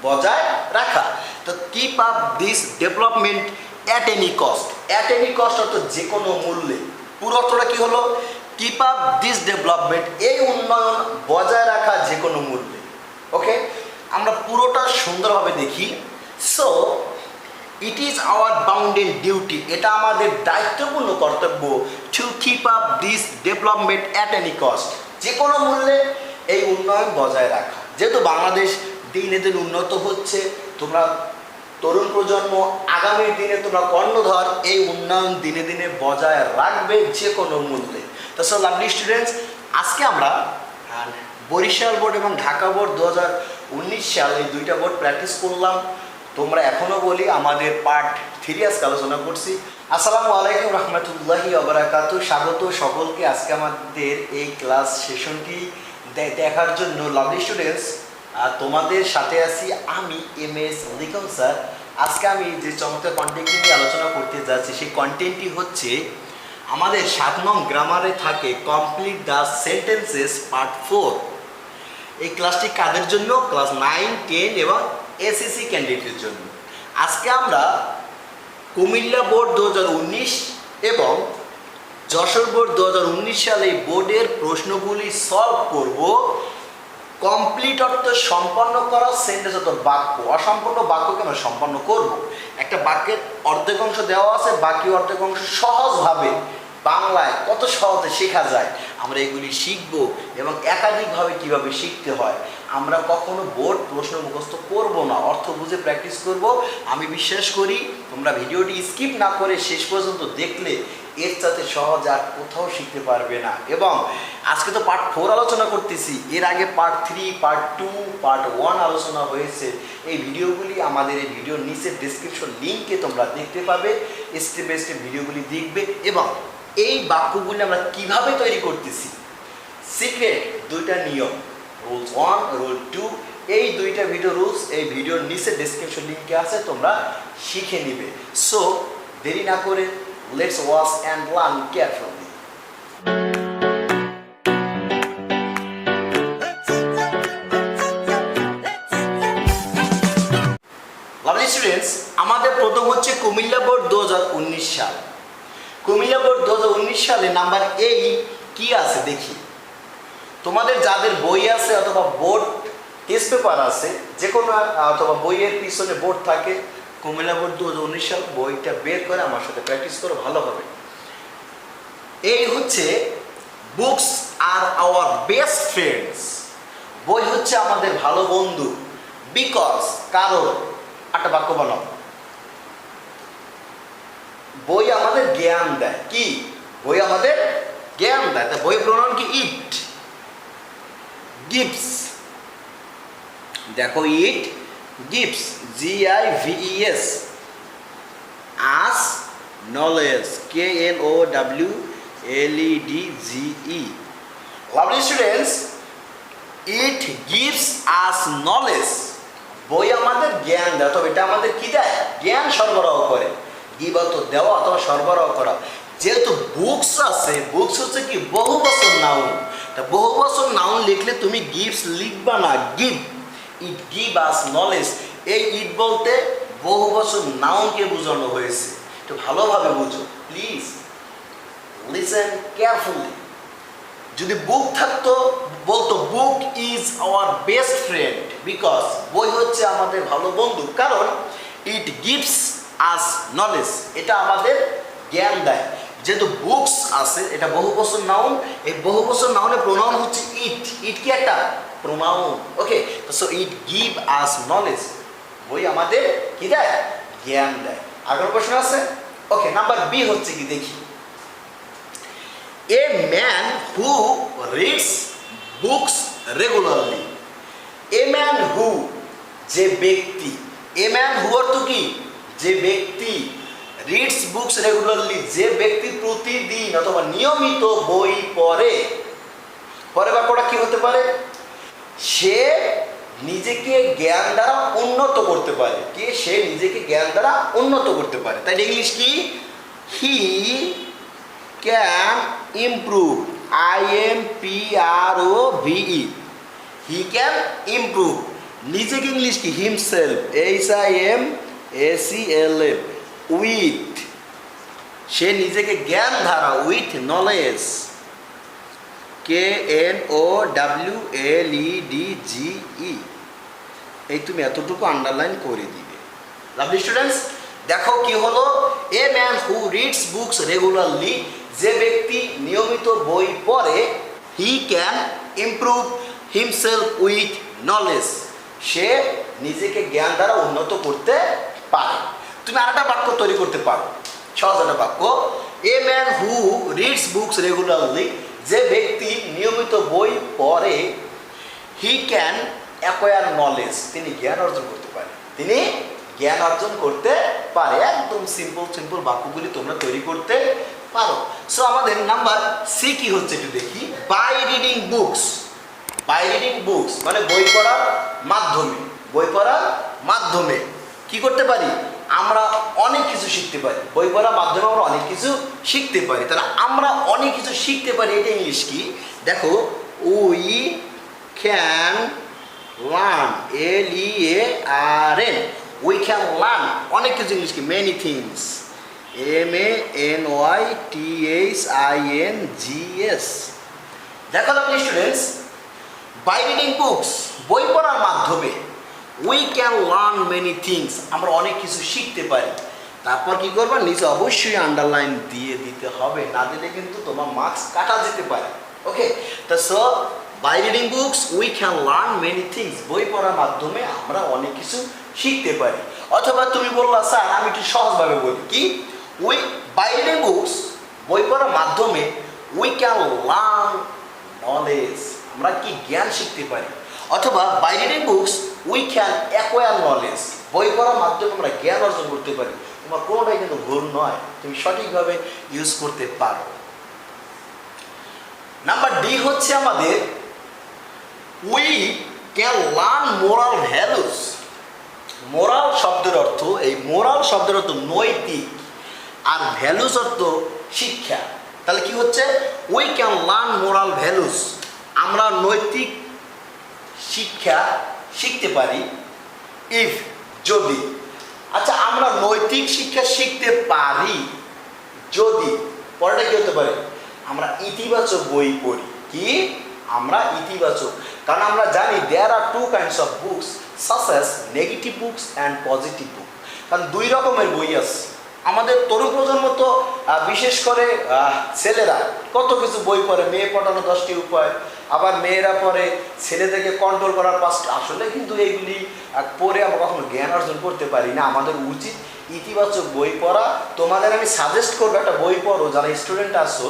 বজায় রাখা। তো keep up this development at any cost. At any cost অর্থ যে কোনো মূল্যে। পুরো অর্থটা কী হলো? কিপ আপ দিস ডেভেলপমেন্ট, এই উন্নয়ন বজায় রাখা যে কোনো মূল্যে। ওকে, আমরা পুরোটা সুন্দরভাবে দেখি। So it is our bounded duty, এটা আমাদের দায়িত্বপূর্ণ কর্তব্য, to keep up this development at any cost, যে কোনো মূল্যে এই উন্নয়ন বজায় রাখা। যেহেতু বাংলাদেশ দিনে দিন উন্নত হচ্ছে, তোমরা তরুণ প্রজন্ম আগামী দিনে তোমরা কর্ণধর, এই উন্নয়ন দিনে দিনে বজায় রাখবে যে কোনো মূল্যে। তো সো লাভলি স্টুডেন্টস, আজকে আমরা বরিশাল বোর্ড এবং ঢাকা বোর্ড 2019 সাল এই দুইটা বোর্ড প্র্যাকটিস করলাম। তোমরা এখনও বলি আমাদের পার্ট 3 আজকে আলোচনা করছি। আসসালামু আলাইকুম রহমতুল্লাহি ওয়া বারাকাতুহু। স্বাগত সকলকে আজকে আমাদের এই ক্লাস সেশনটি দেখার জন্য। লাভলি স্টুডেন্টস, তোমাদের সাথে আছি আমি MS লিখন স্যার। আজকে আমি যে চমৎকার কন্টেন্টটি নিয়ে আলোচনা করতে যাচ্ছি, সেই কন্টেন্টটি হচ্ছে আমাদের 7 নং গ্রামারে থাকে কমপ্লিট দ্য সেন্টেন্সেস পার্ট 4। এই ক্লাসটি কাদের জন্য? ক্লাস 9, 10 এবং SSC ক্যান্ডিডেটের জন্য। আজকে আমরা কুমিল্লা বোর্ড 2019 এবং যশোর বোর্ড 2019 সালে এই বোর্ডের প্রশ্নগুলি সলভ করব। কমপ্লিট অর্থ সম্পন্ন করা, সেন্টেন্স অর্থ বাক্য, অসম্পূর্ণ বাক্যকে আমরা সম্পন্ন করব। একটা বাক্যের অর্ধেক অংশ দেওয়া আছে, বাকি অর্ধেক অংশ সহজভাবে বাংলায় কত সহজে শেখা যায় আমরা এগুলি শিখব, এবং একাধিকভাবে কিভাবে শিখতে হয়। আমরা কখনো বোর্ড প্রশ্ন মুখস্থ করব না, অর্থ বুঝে প্র্যাকটিস করব। আমি বিশ্বাস করি তোমরা ভিডিওটি স্কিপ না করে শেষ পর্যন্ত দেখলে এর সাথে সহজ আর কোথাও শিখতে পারবে না। এবং আজকে তো পার্ট 4 আলোচনা করতেছি, এর আগে পার্ট 3, পার্ট 2, পার্ট 1 আলোচনা হয়েছে। এই ভিডিওগুলি আমাদের এই ভিডিওর নিচে ডেসক্রিপশন লিঙ্কে তোমরা দেখতে পাবে। স্টেপ বাই স্টেপ ভিডিওগুলি দেখবে এবং এই বাক্যগুলি আমরা কিভাবে তৈরি করতেছি, সিক্রেট 2টা নিয়ম, রুলস 1, রুল 2, এই 2টা ভিডিও রুলস এই ভিডিওর নিচে ডেসক্রিপশন লিঙ্কে আছে, তোমরা শিখে নিবে। সো দেরি না করে let's watch and learn carefully. Lovely students, আমাদের প্রথম হচ্ছে কুমিল্লা বোর্ড 2019 সাল। কুমিল্লা বোর্ড 2019 সালে নাম্বার 8 কি আছে দেখি। তোমাদের যাদের বই আছে অথবা বোর্ড টেস্ট পেপার আছে, যে কোনো অথবা বইয়ের পিছনে বোর্ড থাকে, কুমিল্লা বোর্ড 2019 সাল বইটা বের করে আমার সাথে প্র্যাকটিস করো, ভালো হবে। এই হচ্ছে books are our best friends, বই হচ্ছে আমাদের ভালো বন্ধু। বিকজ, কারণ, একটা বাক্য বানাও। বই আমাদের জ্ঞান দেয়। কি? বই আমাদের জ্ঞান দেয়। তা বই প্রণয়ন কি? It gives. দেখো, it gives, GIVES, us knowledge, KNOWLEDGE। Lovely students, it gives us knowledge, বই আমাদের জ্ঞান দেয়। তবে এটা আমাদের কি দেয়? জ্ঞান সরবরাহ করে। গিভ অর্থ দেওয়া অথবা সরবরাহ করা। যেহেতু বুকস আছে, বুকস হচ্ছে কি বহুবচন নাউন। তা বহুবচন নাউন লিখলে তুমি গিভস লিখবা না, গিভ। ইট গিভ আস নলেজ, এই ইট বলতে বহুবচন নাউনকে বোঝানো হয়েছে। একটু ভালোভাবে বুঝো প্লিজ, লিসেন কেয়ারফুলি। যদি বুক থাকতো বলতো book is our best friend, because বই হচ্ছে আমাদের ভালো বন্ধু, কারণ ইট গিভস আস নলেজ, এটা আমাদের জ্ঞান দেয়। যেহেতু বুকস আছে, এটা বহুবচন নাউন, এই বহুবচন নাউনের প্রোনাউন হচ্ছে ইট। ইট কি একটা pronoun. Okay, so it give us knowledge, বই আমাদের কি দেয়? জ্ঞান দেয়। আর কোনো প্রশ্ন আছে? ওকে, নাম্বার বি হচ্ছে কি দেখি। এ man who reads books regularly. A man হু, যে ব্যক্তি। এ ম্যান হু অর্থ কি? যে ব্যক্তি। রিডস বুকস রেগুলারলি, যে ব্যক্তি প্রতিদিন অথবা নিয়মিত বই পড়ে। পরে বাক্যটা কি হতে পারে? সে নিজেকে জ্ঞান দ্বারা উন্নত করতে পারে। কি? সে নিজেকে জ্ঞান দ্বারা উন্নত করতে পারে। তাই ইংলিশ কি? হি can improve, IMPROVE, he can improve, নিজেকে ইংলিশ কি হিমসেলফ, HIMSELF, উইথ, সে নিজেকে জ্ঞান ধারা, উইথ নলেজ, KNOWLEDGE, এই তুমি এতটুকু আন্ডারলাইন করে দিবে। লাভলি স্টুডেন্টস, দেখো কি হলো, a man who reads books regularly, যে ব্যক্তি নিয়মিত বই পড়ে, he can improve himself with knowledge, সে নিজেকে জ্ঞান দ্বারা উন্নত করতে পারে। তুমি আরেকটা বাক্য তৈরি করতে পারো, সহজ একটা বাক্য, এ man who reads books regularly, যে ব্যক্তি নিয়মিত বই পড়ে, হি ক্যান অ্যাকোয়ার নলেজ, তিনি জ্ঞান অর্জন করতে পারে, তিনি জ্ঞান অর্জন করতে পারে। একদম সিম্পল বাক্যগুলি তোমরা তৈরি করতে পারো। সো আমাদের নাম্বার সি কি হচ্ছে একটু দেখি, by reading books. By reading books মানে বই পড়ার মাধ্যমে, বই পড়ার মাধ্যমে কি করতে পারি, আমরা অনেক কিছু শিখতে পারি। বই পড়ার মাধ্যমে আমরা অনেক কিছু শিখতে পারি। তাহলে আমরা অনেক কিছু শিখতে পারি, এটা ইংলিশ কি দেখো, we can learn, LEARN, we can learn অনেক কিছু। ইংলিশ কি মেনি থিংস, MANYTHINGS। দেখো আপনি স্টুডেন্টস, বাই রিডিং বুকস বই পড়ার মাধ্যমে, we can learn many things, আমরা অনেক কিছু শিখতে পারি। তারপর কি করবা, নিচে অবশ্যই আন্ডারলাইন দিয়ে দিতে হবে, না দিলে কিন্তু তোমার মার্কস কাটা যেতে পারে। ওকে, তা so by reading books we can learn many things, বই পড়ার মাধ্যমে আমরা অনেক কিছু শিখতে পারি। অথবা তুমি বললা স্যার আমি একটু সহজভাবে বলি, কি উই বাই রিডিং বুকস বই পড়ার মাধ্যমে, উই ক্যান লার্ন নলেজ, আমরা কি জ্ঞান শিখতে পারি। অথবা by reading books we can acquire knowledge, বই পড়ার মাধ্যমে আমরা জ্ঞান অর্জন করতে পারি। তোমার কোনোটাই কিন্তু ভুল নয়, তুমি সঠিকভাবে ইউজ করতে পারো। নাম্বার ডি হচ্ছে আমাদের, we can learn moral values. Moral শব্দের অর্থ, এই মোরাল শব্দের অর্থ নৈতিক, আর ভ্যালুস অর্থ শিক্ষা। তাহলে কি হচ্ছে, we can learn moral values, আমরা নৈতিক শিক্ষা শিখতে পারি, ইফ যদি। আচ্ছা, আমরা নৈতিক শিক্ষা শিখতে পারি যদি, পরেটা কি হতে পারে, আমরা ইতিবাচক বই পড়ি। কি, আমরা ইতিবাচক, কারণ আমরা জানি there are two kinds of books, such as negative books and positive book. কারণ দুই রকমের বই আছে। আমাদের তরুণ প্রজন্ম তো বিশেষ করে ছেলেরা কত কিছু বই পড়ে, মেয়ে পড়ানো 10টি উপায়, আবার মেয়েরা পড়ে ছেলেদেরকে কন্ট্রোল করার 5টা। আসলে কিন্তু এইগুলি পড়ে আমরা কখনো জ্ঞান অর্জন করতে পারি না। আমাদের উচিত ইতিবাচক বই পড়া। তোমাদের আমি সাজেস্ট করবো একটা বই পড়ো, যারা স্টুডেন্ট আসো,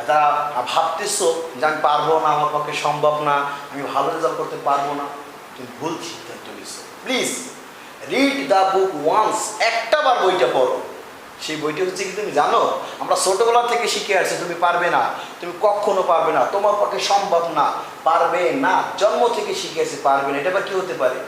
তারা ভাবতেছো যে আমি পারবো না, আমার পক্ষে সম্ভব না, আমি ভালো রেজাল্ট করতে পারবো না, তুমি ভুল সিদ্ধান্ত নিছো। Please read the book once, একটা বার বইটা পড়ো। সেই বইটা হচ্ছে কি তুমি জানো, আমরা ছোটবেলা থেকে শিখে আসছি তুমি পারবে না, তুমি কখনো পারবে না, তোমার পক্ষে সম্ভব না, পারবে না, জন্ম থেকে শিখে আসছি পারবে না। এটা আবার কি হতে পারে,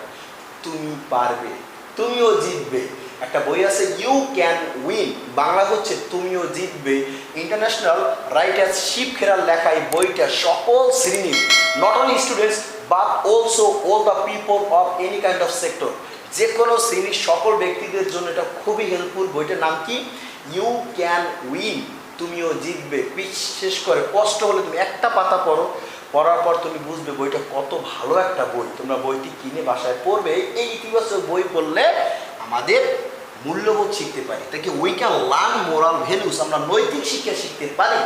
তুমি পারবে, তুমিও জিতবে। একটা বই আছে ইউ ক্যান উইন, বাংলা হচ্ছে তুমিও জিতবে। ইন্টারন্যাশনাল রাইটার শিব খেরার লেখা এই বইটা সকল শ্রেণীর, not only students but also all the people of any kind of sector, যে কোনো শ্রেণীর সকল ব্যক্তিদের জন্য এটা খুবই হেল্পফুল। বইটার নাম কি, ইউ ক্যান উইন, তুমিও জিতবে। বিশেষ করে কষ্ট হলে তুমি একটা পাতা পড়ো, পড়ার পর তুমি বুঝবে বইটা কত ভালো একটা বই। তোমরা বইটি কিনে বাসায় পড়বে। এই ইতিবাচক বই পড়লে আমাদের মূল্যবোধ শিখতে পারি। তাকে we can learn moral values, আমরা নৈতিক শিক্ষা শিখতে পারি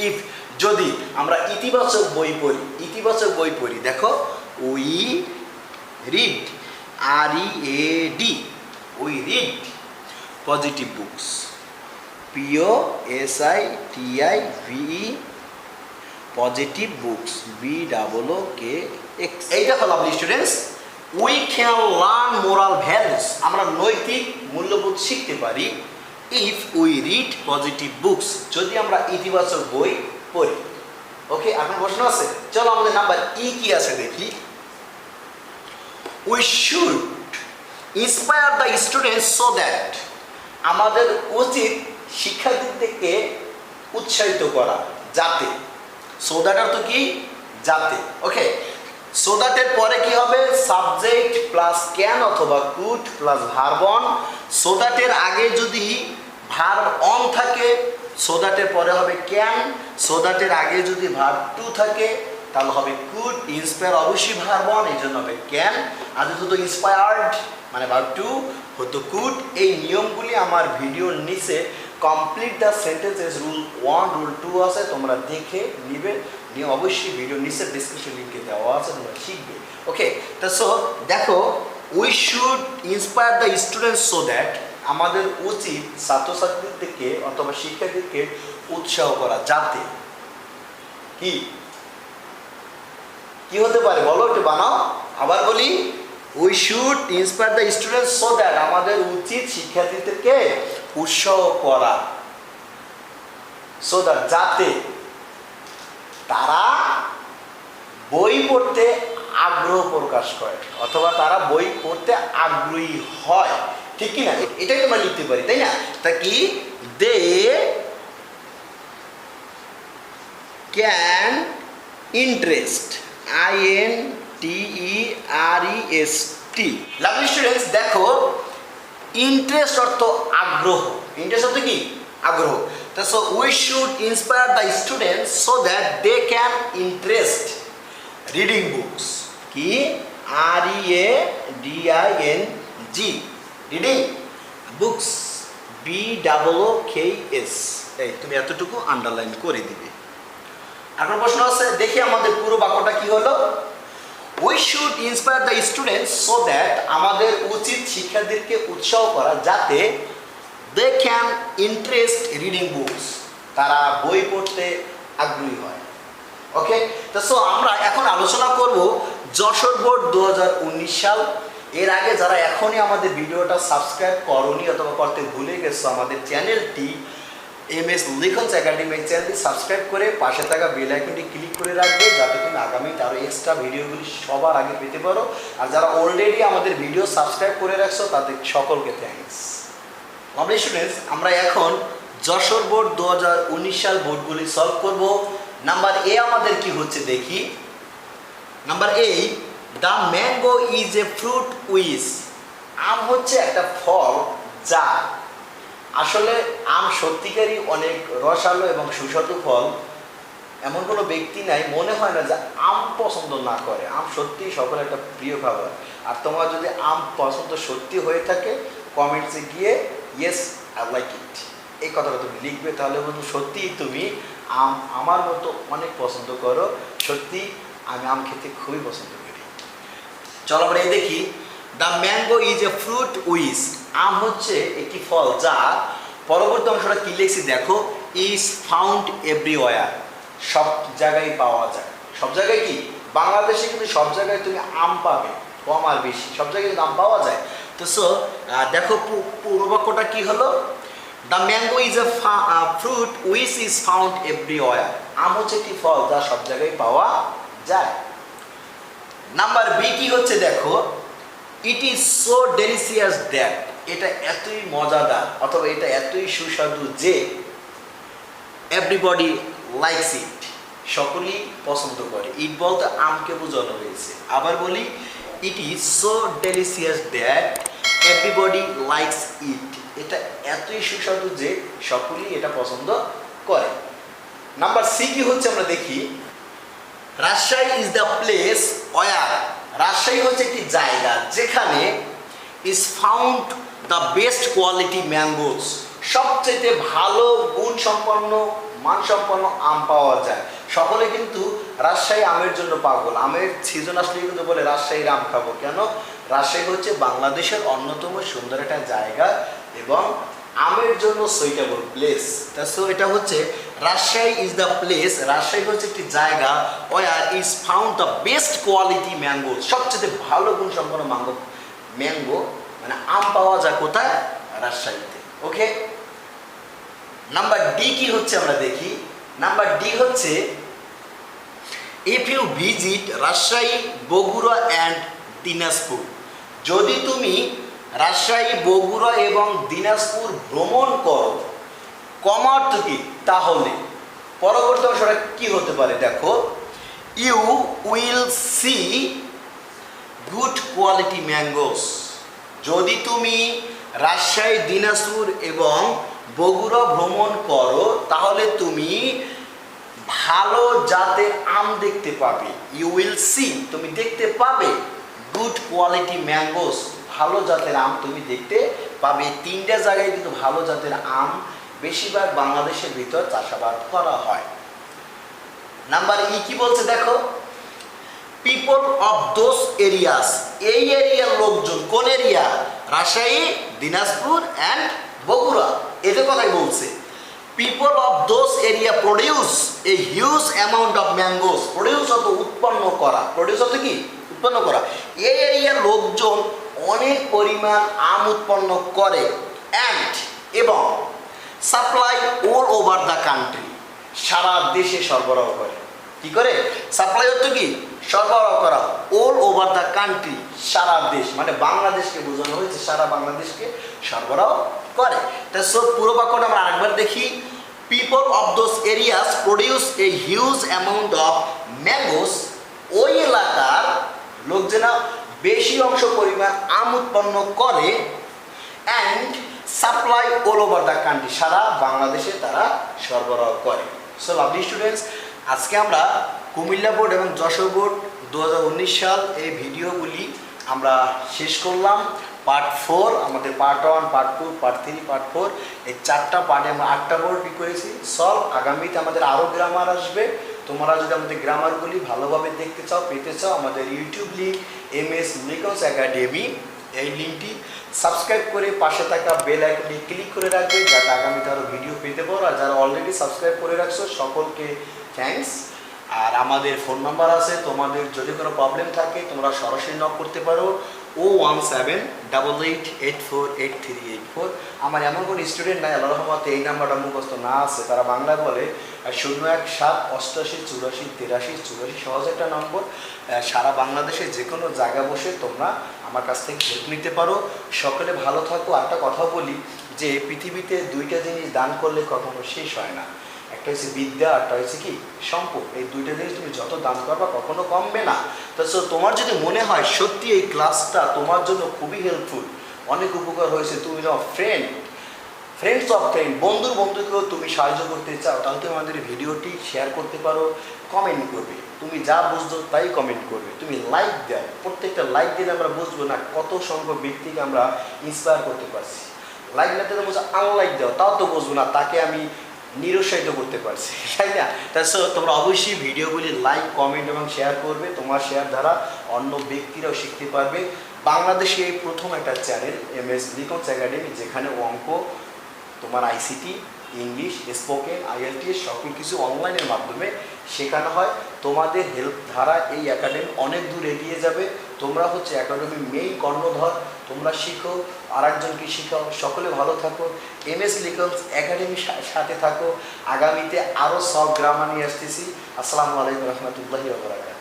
ইফ যদি আমরা ইতিবাচক বই পড়ি। ইতিবাচক বই পড়ি, দেখো we read, READ, we read positive books, POSITIVE, positive books, BOOKS। এইটা হলো আপনি students, we can learn moral values, আমরা নৈতিক মূল্যবোধ শিখতে পারি if we read positive books, যদি আমরা ইতিবাচক বই পড়ি। ওকে, আপনার প্রশ্ন আছে? চলো আমাদের নাম্বার ই কি আছে দেখি। We should inspire the students so that, আমাদের উচিত শিক্ষার্থীদেরকে উৎসাহিত করা যাতে। সো দ্যাট অর্থ কি, যাতে। ওকে, সো দ্যাট এর পরে কি হবে সাবজেক্ট প্লাস ক্যান অথবা could plus verb on. So that এর আগে যদি ভার্ব অন থাকে সো দ্যাট এর পরে হবে ক্যান। সো দ্যাট এর আগে যদি ভার্ব টু থাকে তাহলে হবে কুড। ইন্সপায়ার অবশ্যই ভার্ব অন, এই জন্য হবে ক্যান। আর যদি হতো ইন্সপায়ার্ড মানে ভার্ব টু হতো কুড। এই নিয়মগুলি আমার ভিডিওর নিচে complete the sentences rule 1 rule 2 আছে, তোমরা দেখে নিবে। নিয়ে অবশ্যই ভিডিওর নিচে ডিসক্রিপশন লিঙ্কে দেওয়া আছে, তোমরা শিখবে। ওকে, তা সো দেখো we should inspire the students so that আমাদের উচিত ছাত্রছাত্রীদেরকে অথবা শিক্ষার্থীদেরকে উৎসাহ করা যাতে কি কি হতে পারে বলো, একটু বানাও। আবার বলি we should inspire the students so that আমাদের উচিত শিক্ষার্থীদেরকে উৎসাহ করা সো দ্যাট যাতে তারা বই পড়তে আগ্রহ প্রকাশ করে অথবা তারা বই পড়তে আগ্রহী হয়, ঠিক কি না? এটাই তোমরা লিখতে পারি, তাই না? তা কি they can interest INTEREST। Lovely students দেখো ইন্টারেস্ট অর্থ আগ্রহ, ইন্টারেস্ট অর্থ কি আগ্রহ। So we should inspire the students so that they can interest reading books. কি READING রিডিং বুকস BOOKS। এই তুমি এতটুকু আন্ডারলাইন করে দিবে। এখন প্রশ্ন আছে, দেখি আমাদের পুরো বাক্যটা কি হলো। We should inspire the students so that আমাদের উচিত শিক্ষার্থীদেরকে উৎসাহ করা যাতে they can interest reading books তারা বই পড়তে আগ্রহী হয়। ওকে, তো সো আমরা এখন আলোচনা করব যশোর বোর্ড 2019 সাল। এর আগে যারা এখনই আমাদের ভিডিওটা সাবস্ক্রাইব করনি অথবা করতে ভুলে গেছো আমাদের চ্যানেলটি MS লিখনস একাডেমি চ্যানেলটি সাবস্ক্রাইব করে পাশে থাকা বেল আইকনটি ক্লিক করে রাখবে যাতে তুমি আগামীতে আরও এক্সট্রা ভিডিওগুলি সবার আগে পেতে পারো। আর যারা অলরেডি আমাদের ভিডিও সাবস্ক্রাইব করে রাখছো তাদের সকলকে থ্যাঙ্কস। লাভলি স্টুডেন্টস আমরা এখন যশোর বোর্ড 2019 সাল বোর্ডগুলি সলভ করব। নাম্বার এ আমাদের কি হচ্ছে দেখি। Number A the mango is a fruit which. আম হচ্ছে একটা ফল যা আসলে আম সত্যিকারই অনেক রসালো এবং সুস্বাদু ফল। এমন কোনো ব্যক্তি নাই মনে হয় না যে আম পছন্দ না করে। আম সত্যিই সকলের একটা প্রিয় খাবার। আর তোমার যদি আম পছন্দ সত্যি হয়ে থাকে কমেন্টসে গিয়ে ইয়েস আই লাইক ইট এই কথাটা তুমি লিখবে, তাহলে বলবো সত্যিই তুমি আম আমার মতো অনেক পছন্দ করো। সত্যি আমি আম খেতে খুবই পছন্দ করি। চলো আমরা এই দেখি। The mango is a fruit which. আম হচ্ছে একটি ফল যা পরবর্তী অংশটা কি লিখছি দেখো, ইজ ফাউন্ড এভরিওয়্যার। সব জায়গায় পাওয়া যায়। সব জায়গায় কি বাংলাদেশে কিন্তু সব জায়গায় তুমি আম পাবে, কম আর বেশি সব জায়গায় কিন্তু আম পাওয়া যায়। তো সো দেখো পুরো বাক্যটা কি হলো, the mango is a fruit which is found everywhere. আম হচ্ছে একটি ফল যা সব জায়গায় পাওয়া যায়। নাম্বার বি কি হচ্ছে দেখো, it is so delicious that. এটা এতই মজাদার অথবা এটা এতই সুস্বাদু যে এভরিবডি লাইকস ইট। সকলেই পছন্দ করে। ইট বলতে আমকে বোঝানো হয়েছে। আবার বলি it is so delicious that everybody likes it. এটা এতই সুস্বাদু যে সকলেই এটা পছন্দ করে। নাম্বার সি কি হচ্ছে আমরা দেখি, Rajshahi is the place where. Rajshahi হচ্ছে একটি জায়গা যেখানে is found the best quality mangoes. সবচেয়ে ভালো গুণসম্পন্ন মানসম্পন্ন আম পাওয়া যায়। সকলে কিন্তু রাজশাহী আমের জন্য পাগল। আমের সিজন আসলে কিন্তু বলে রাজশাহীর আম খাবো। কেন? রাজশাহী হচ্ছে বাংলাদেশের অন্যতম সুন্দর একটা জায়গা এবং আমের জন্য সুইটেবল প্লেস। সো এটা হচ্ছে Rajshahi is the place. Rajshahi হচ্ছে একটি জায়গা where is found the best quality mango. সবচেয়ে ভালো গুণসম্পন্ন ম্যাঙ্গো মানে আম পাওয়া যায় কোথায়? রাজশাহীতে। ওকে, নাম্বার ডি কি হচ্ছে আমরা দেখি। নাম্বার ডি হচ্ছে if you visit Rajshahi, Bogura and Dinajpur. যদি তুমি রাজশাহী, বগুড়া এবং দিনাজপুর ভ্রমণ করো, কমার্থ কি তাহলে পরবর্তী অংশটা কি হতে পারে দেখো, you will see good quality mangoes. যদি তুমি রাজশাহী, দিনাজপুর এবং বগুড়া ভ্রমণ করো তাহলে তুমি ভালো জাতের আম দেখতে পাবে। ইউ উইল সি, তুমি দেখতে পাবে গুড কোয়ালিটি ম্যাঙ্গোস, ভালো জাতের আম তুমি দেখতে পাবে। তিনটা জায়গায় কিন্তু ভালো জাতের আম বেশিরভাগ বাংলাদেশের ভিতর চাষাবাদ করা হয়। নাম্বার ই কি বলছে দেখো, পিপল অফ দোজ এরিয়াস, এই এরিয়ার লোকজন, কোন এরিয়া? রাজশাহী, দিনাজপুর অ্যান্ড বগুড়া, এদের কথাই বলছে। People of those area produce a huge amount of mangoes. Produce অত উৎপন্ন করা, প্রডিউস অত কি উৎপন্ন করা। এই এরিয়ার লোকজন অনেক পরিমাণ আম উৎপন্ন করে অ্যান্ড এবং supply all over the country, সারা দেশে সরবরাহ করে। কি করে? সাপ্লাই হচ্ছে কি সরবরাহ করা, অল ওভার দ্য কান্ট্রি, সারা দেশ, মানে বাংলাদেশকে বোঝানো হয়েছে, সারা বাংলাদেশকে সরবরাহ করে। তা সব পুরো বাক্যটা আমরা আরেকবার দেখি। People of those areas produce a huge amount of mangoes, ওই এলাকার লোকজনা বেশি অংশ পরিমাণ আম উৎপন্ন করে and supply all over the country, সারা বাংলাদেশে তারা সরবরাহ করে। সো লাভলি স্টুডেন্টস, আজকে আমরা কুমিল্লা বোর্ড এবং যশোর বোর্ড 2019 সাল এই ভিডিওগুলি আমরা শেষ করলাম। পার্ট 4, আমাদের পার্ট 1, পার্ট 2, পার্ট 3, পার্ট 4, এই 4টা পার্টে আমরা 8টা বোর্ড করেছি সলভ। আগামীতে আমাদের আরও গ্রামার আসবে। তোমরা যদি আমাদের গ্রামারগুলি ভালোভাবে দেখতে চাও, পেতে চাও, আমাদের ইউটিউব লিঙ্ক MS লিকন্স একাডেমি, এই লিঙ্কটি সাবস্ক্রাইব করে পাশে থাকা বেল আইকনটি ক্লিক করে রাখবে যাতে আগামীতে আরও ভিডিও পেতে পারো। আর যারা অলরেডি সাবস্ক্রাইব করে রাখছো সকলকে থ্যাঙ্কস। আর আমাদের ফোন নাম্বার আছে, তোমাদের যদি কোনো প্রবলেম থাকে তোমরা সরাসরি নক করতে পারো 01788848384। আমার এমন কোনো স্টুডেন্ট নাই আল্লাহর রহমতে এই নাম্বারটা মুখস্থ না আছে, তারা বাংলায় বলে 01788848384, সহজ একটা নম্বর। সারা বাংলাদেশে যে কোনো জায়গা বসে তোমরা আমার কাছ থেকে হেল্প নিতে পারো। সকলে ভালো থাকো। একটা কথা বলি যে পৃথিবীতে দুইটা জিনিস দান করলে কখনো শেষ হয় না, একটা হচ্ছে বিদ্যা, একটা হচ্ছে কি সম্পদ। এই দুইটা জিনিস তুমি যত দান করবা কখনো কমবে না। তো তোমার যদি মনে হয় সত্যি এই ক্লাসটা তোমার জন্য খুবই হেল্পফুল, অনেক উপকার হয়েছে, তুমি যখন ফ্রেন্ডস অফ ফ্রেন্ড, বন্ধুকেও তুমি সাহায্য করতে চাও, তাহলে তুমি আমাদের ভিডিওটি শেয়ার করতে পারো, কমেন্ট করবে। তুমি যা বুঝছো তাই কমেন্ট করবে, তুমি লাইক দাও। প্রত্যেকটা লাইক দিলে আমরা বুঝবো না কত সংখ্যক ব্যক্তিকে আমরা ইন্সপায়ার করতে পারছি। লাইক না দিলে বুঝো আনলাইক দাও, তাও তো বুঝবো না তাকে আমি নিরুৎসাহিত করতে পারছি, তাই না? তাই তোমরা অবশ্যই ভিডিওগুলি লাইক, কমেন্ট এবং শেয়ার করবে। তোমার শেয়ার দ্বারা অন্য ব্যক্তিরাও শিখতে পারবে। বাংলাদেশে এই প্রথম একটা চ্যানেল MS লিকন্স একাডেমি, যেখানে অঙ্ক, তোমার ICT, ইংলিশ, স্পোকেন, IELTS সকল কিছু অনলাইনের মাধ্যমে শেখানো হয়। তোমাদের হেল্প দ্বারা এই একাডেমি অনেক দূর এগিয়ে যাবে। তোমরা হচ্ছে একাডেমির মেইন কর্ণধর, তোমরা শিখো, আরেকজনকে শিখাও। সকলে ভালো থাকো, MS লিকন্স একাডেমির সাথে থাকো। আগামীতে আরও সব গ্রামার নিয়ে আসতেছি। আসসালামু আলাইকুম রহমতুল্লাহি ওয়া বারাকাতুহু।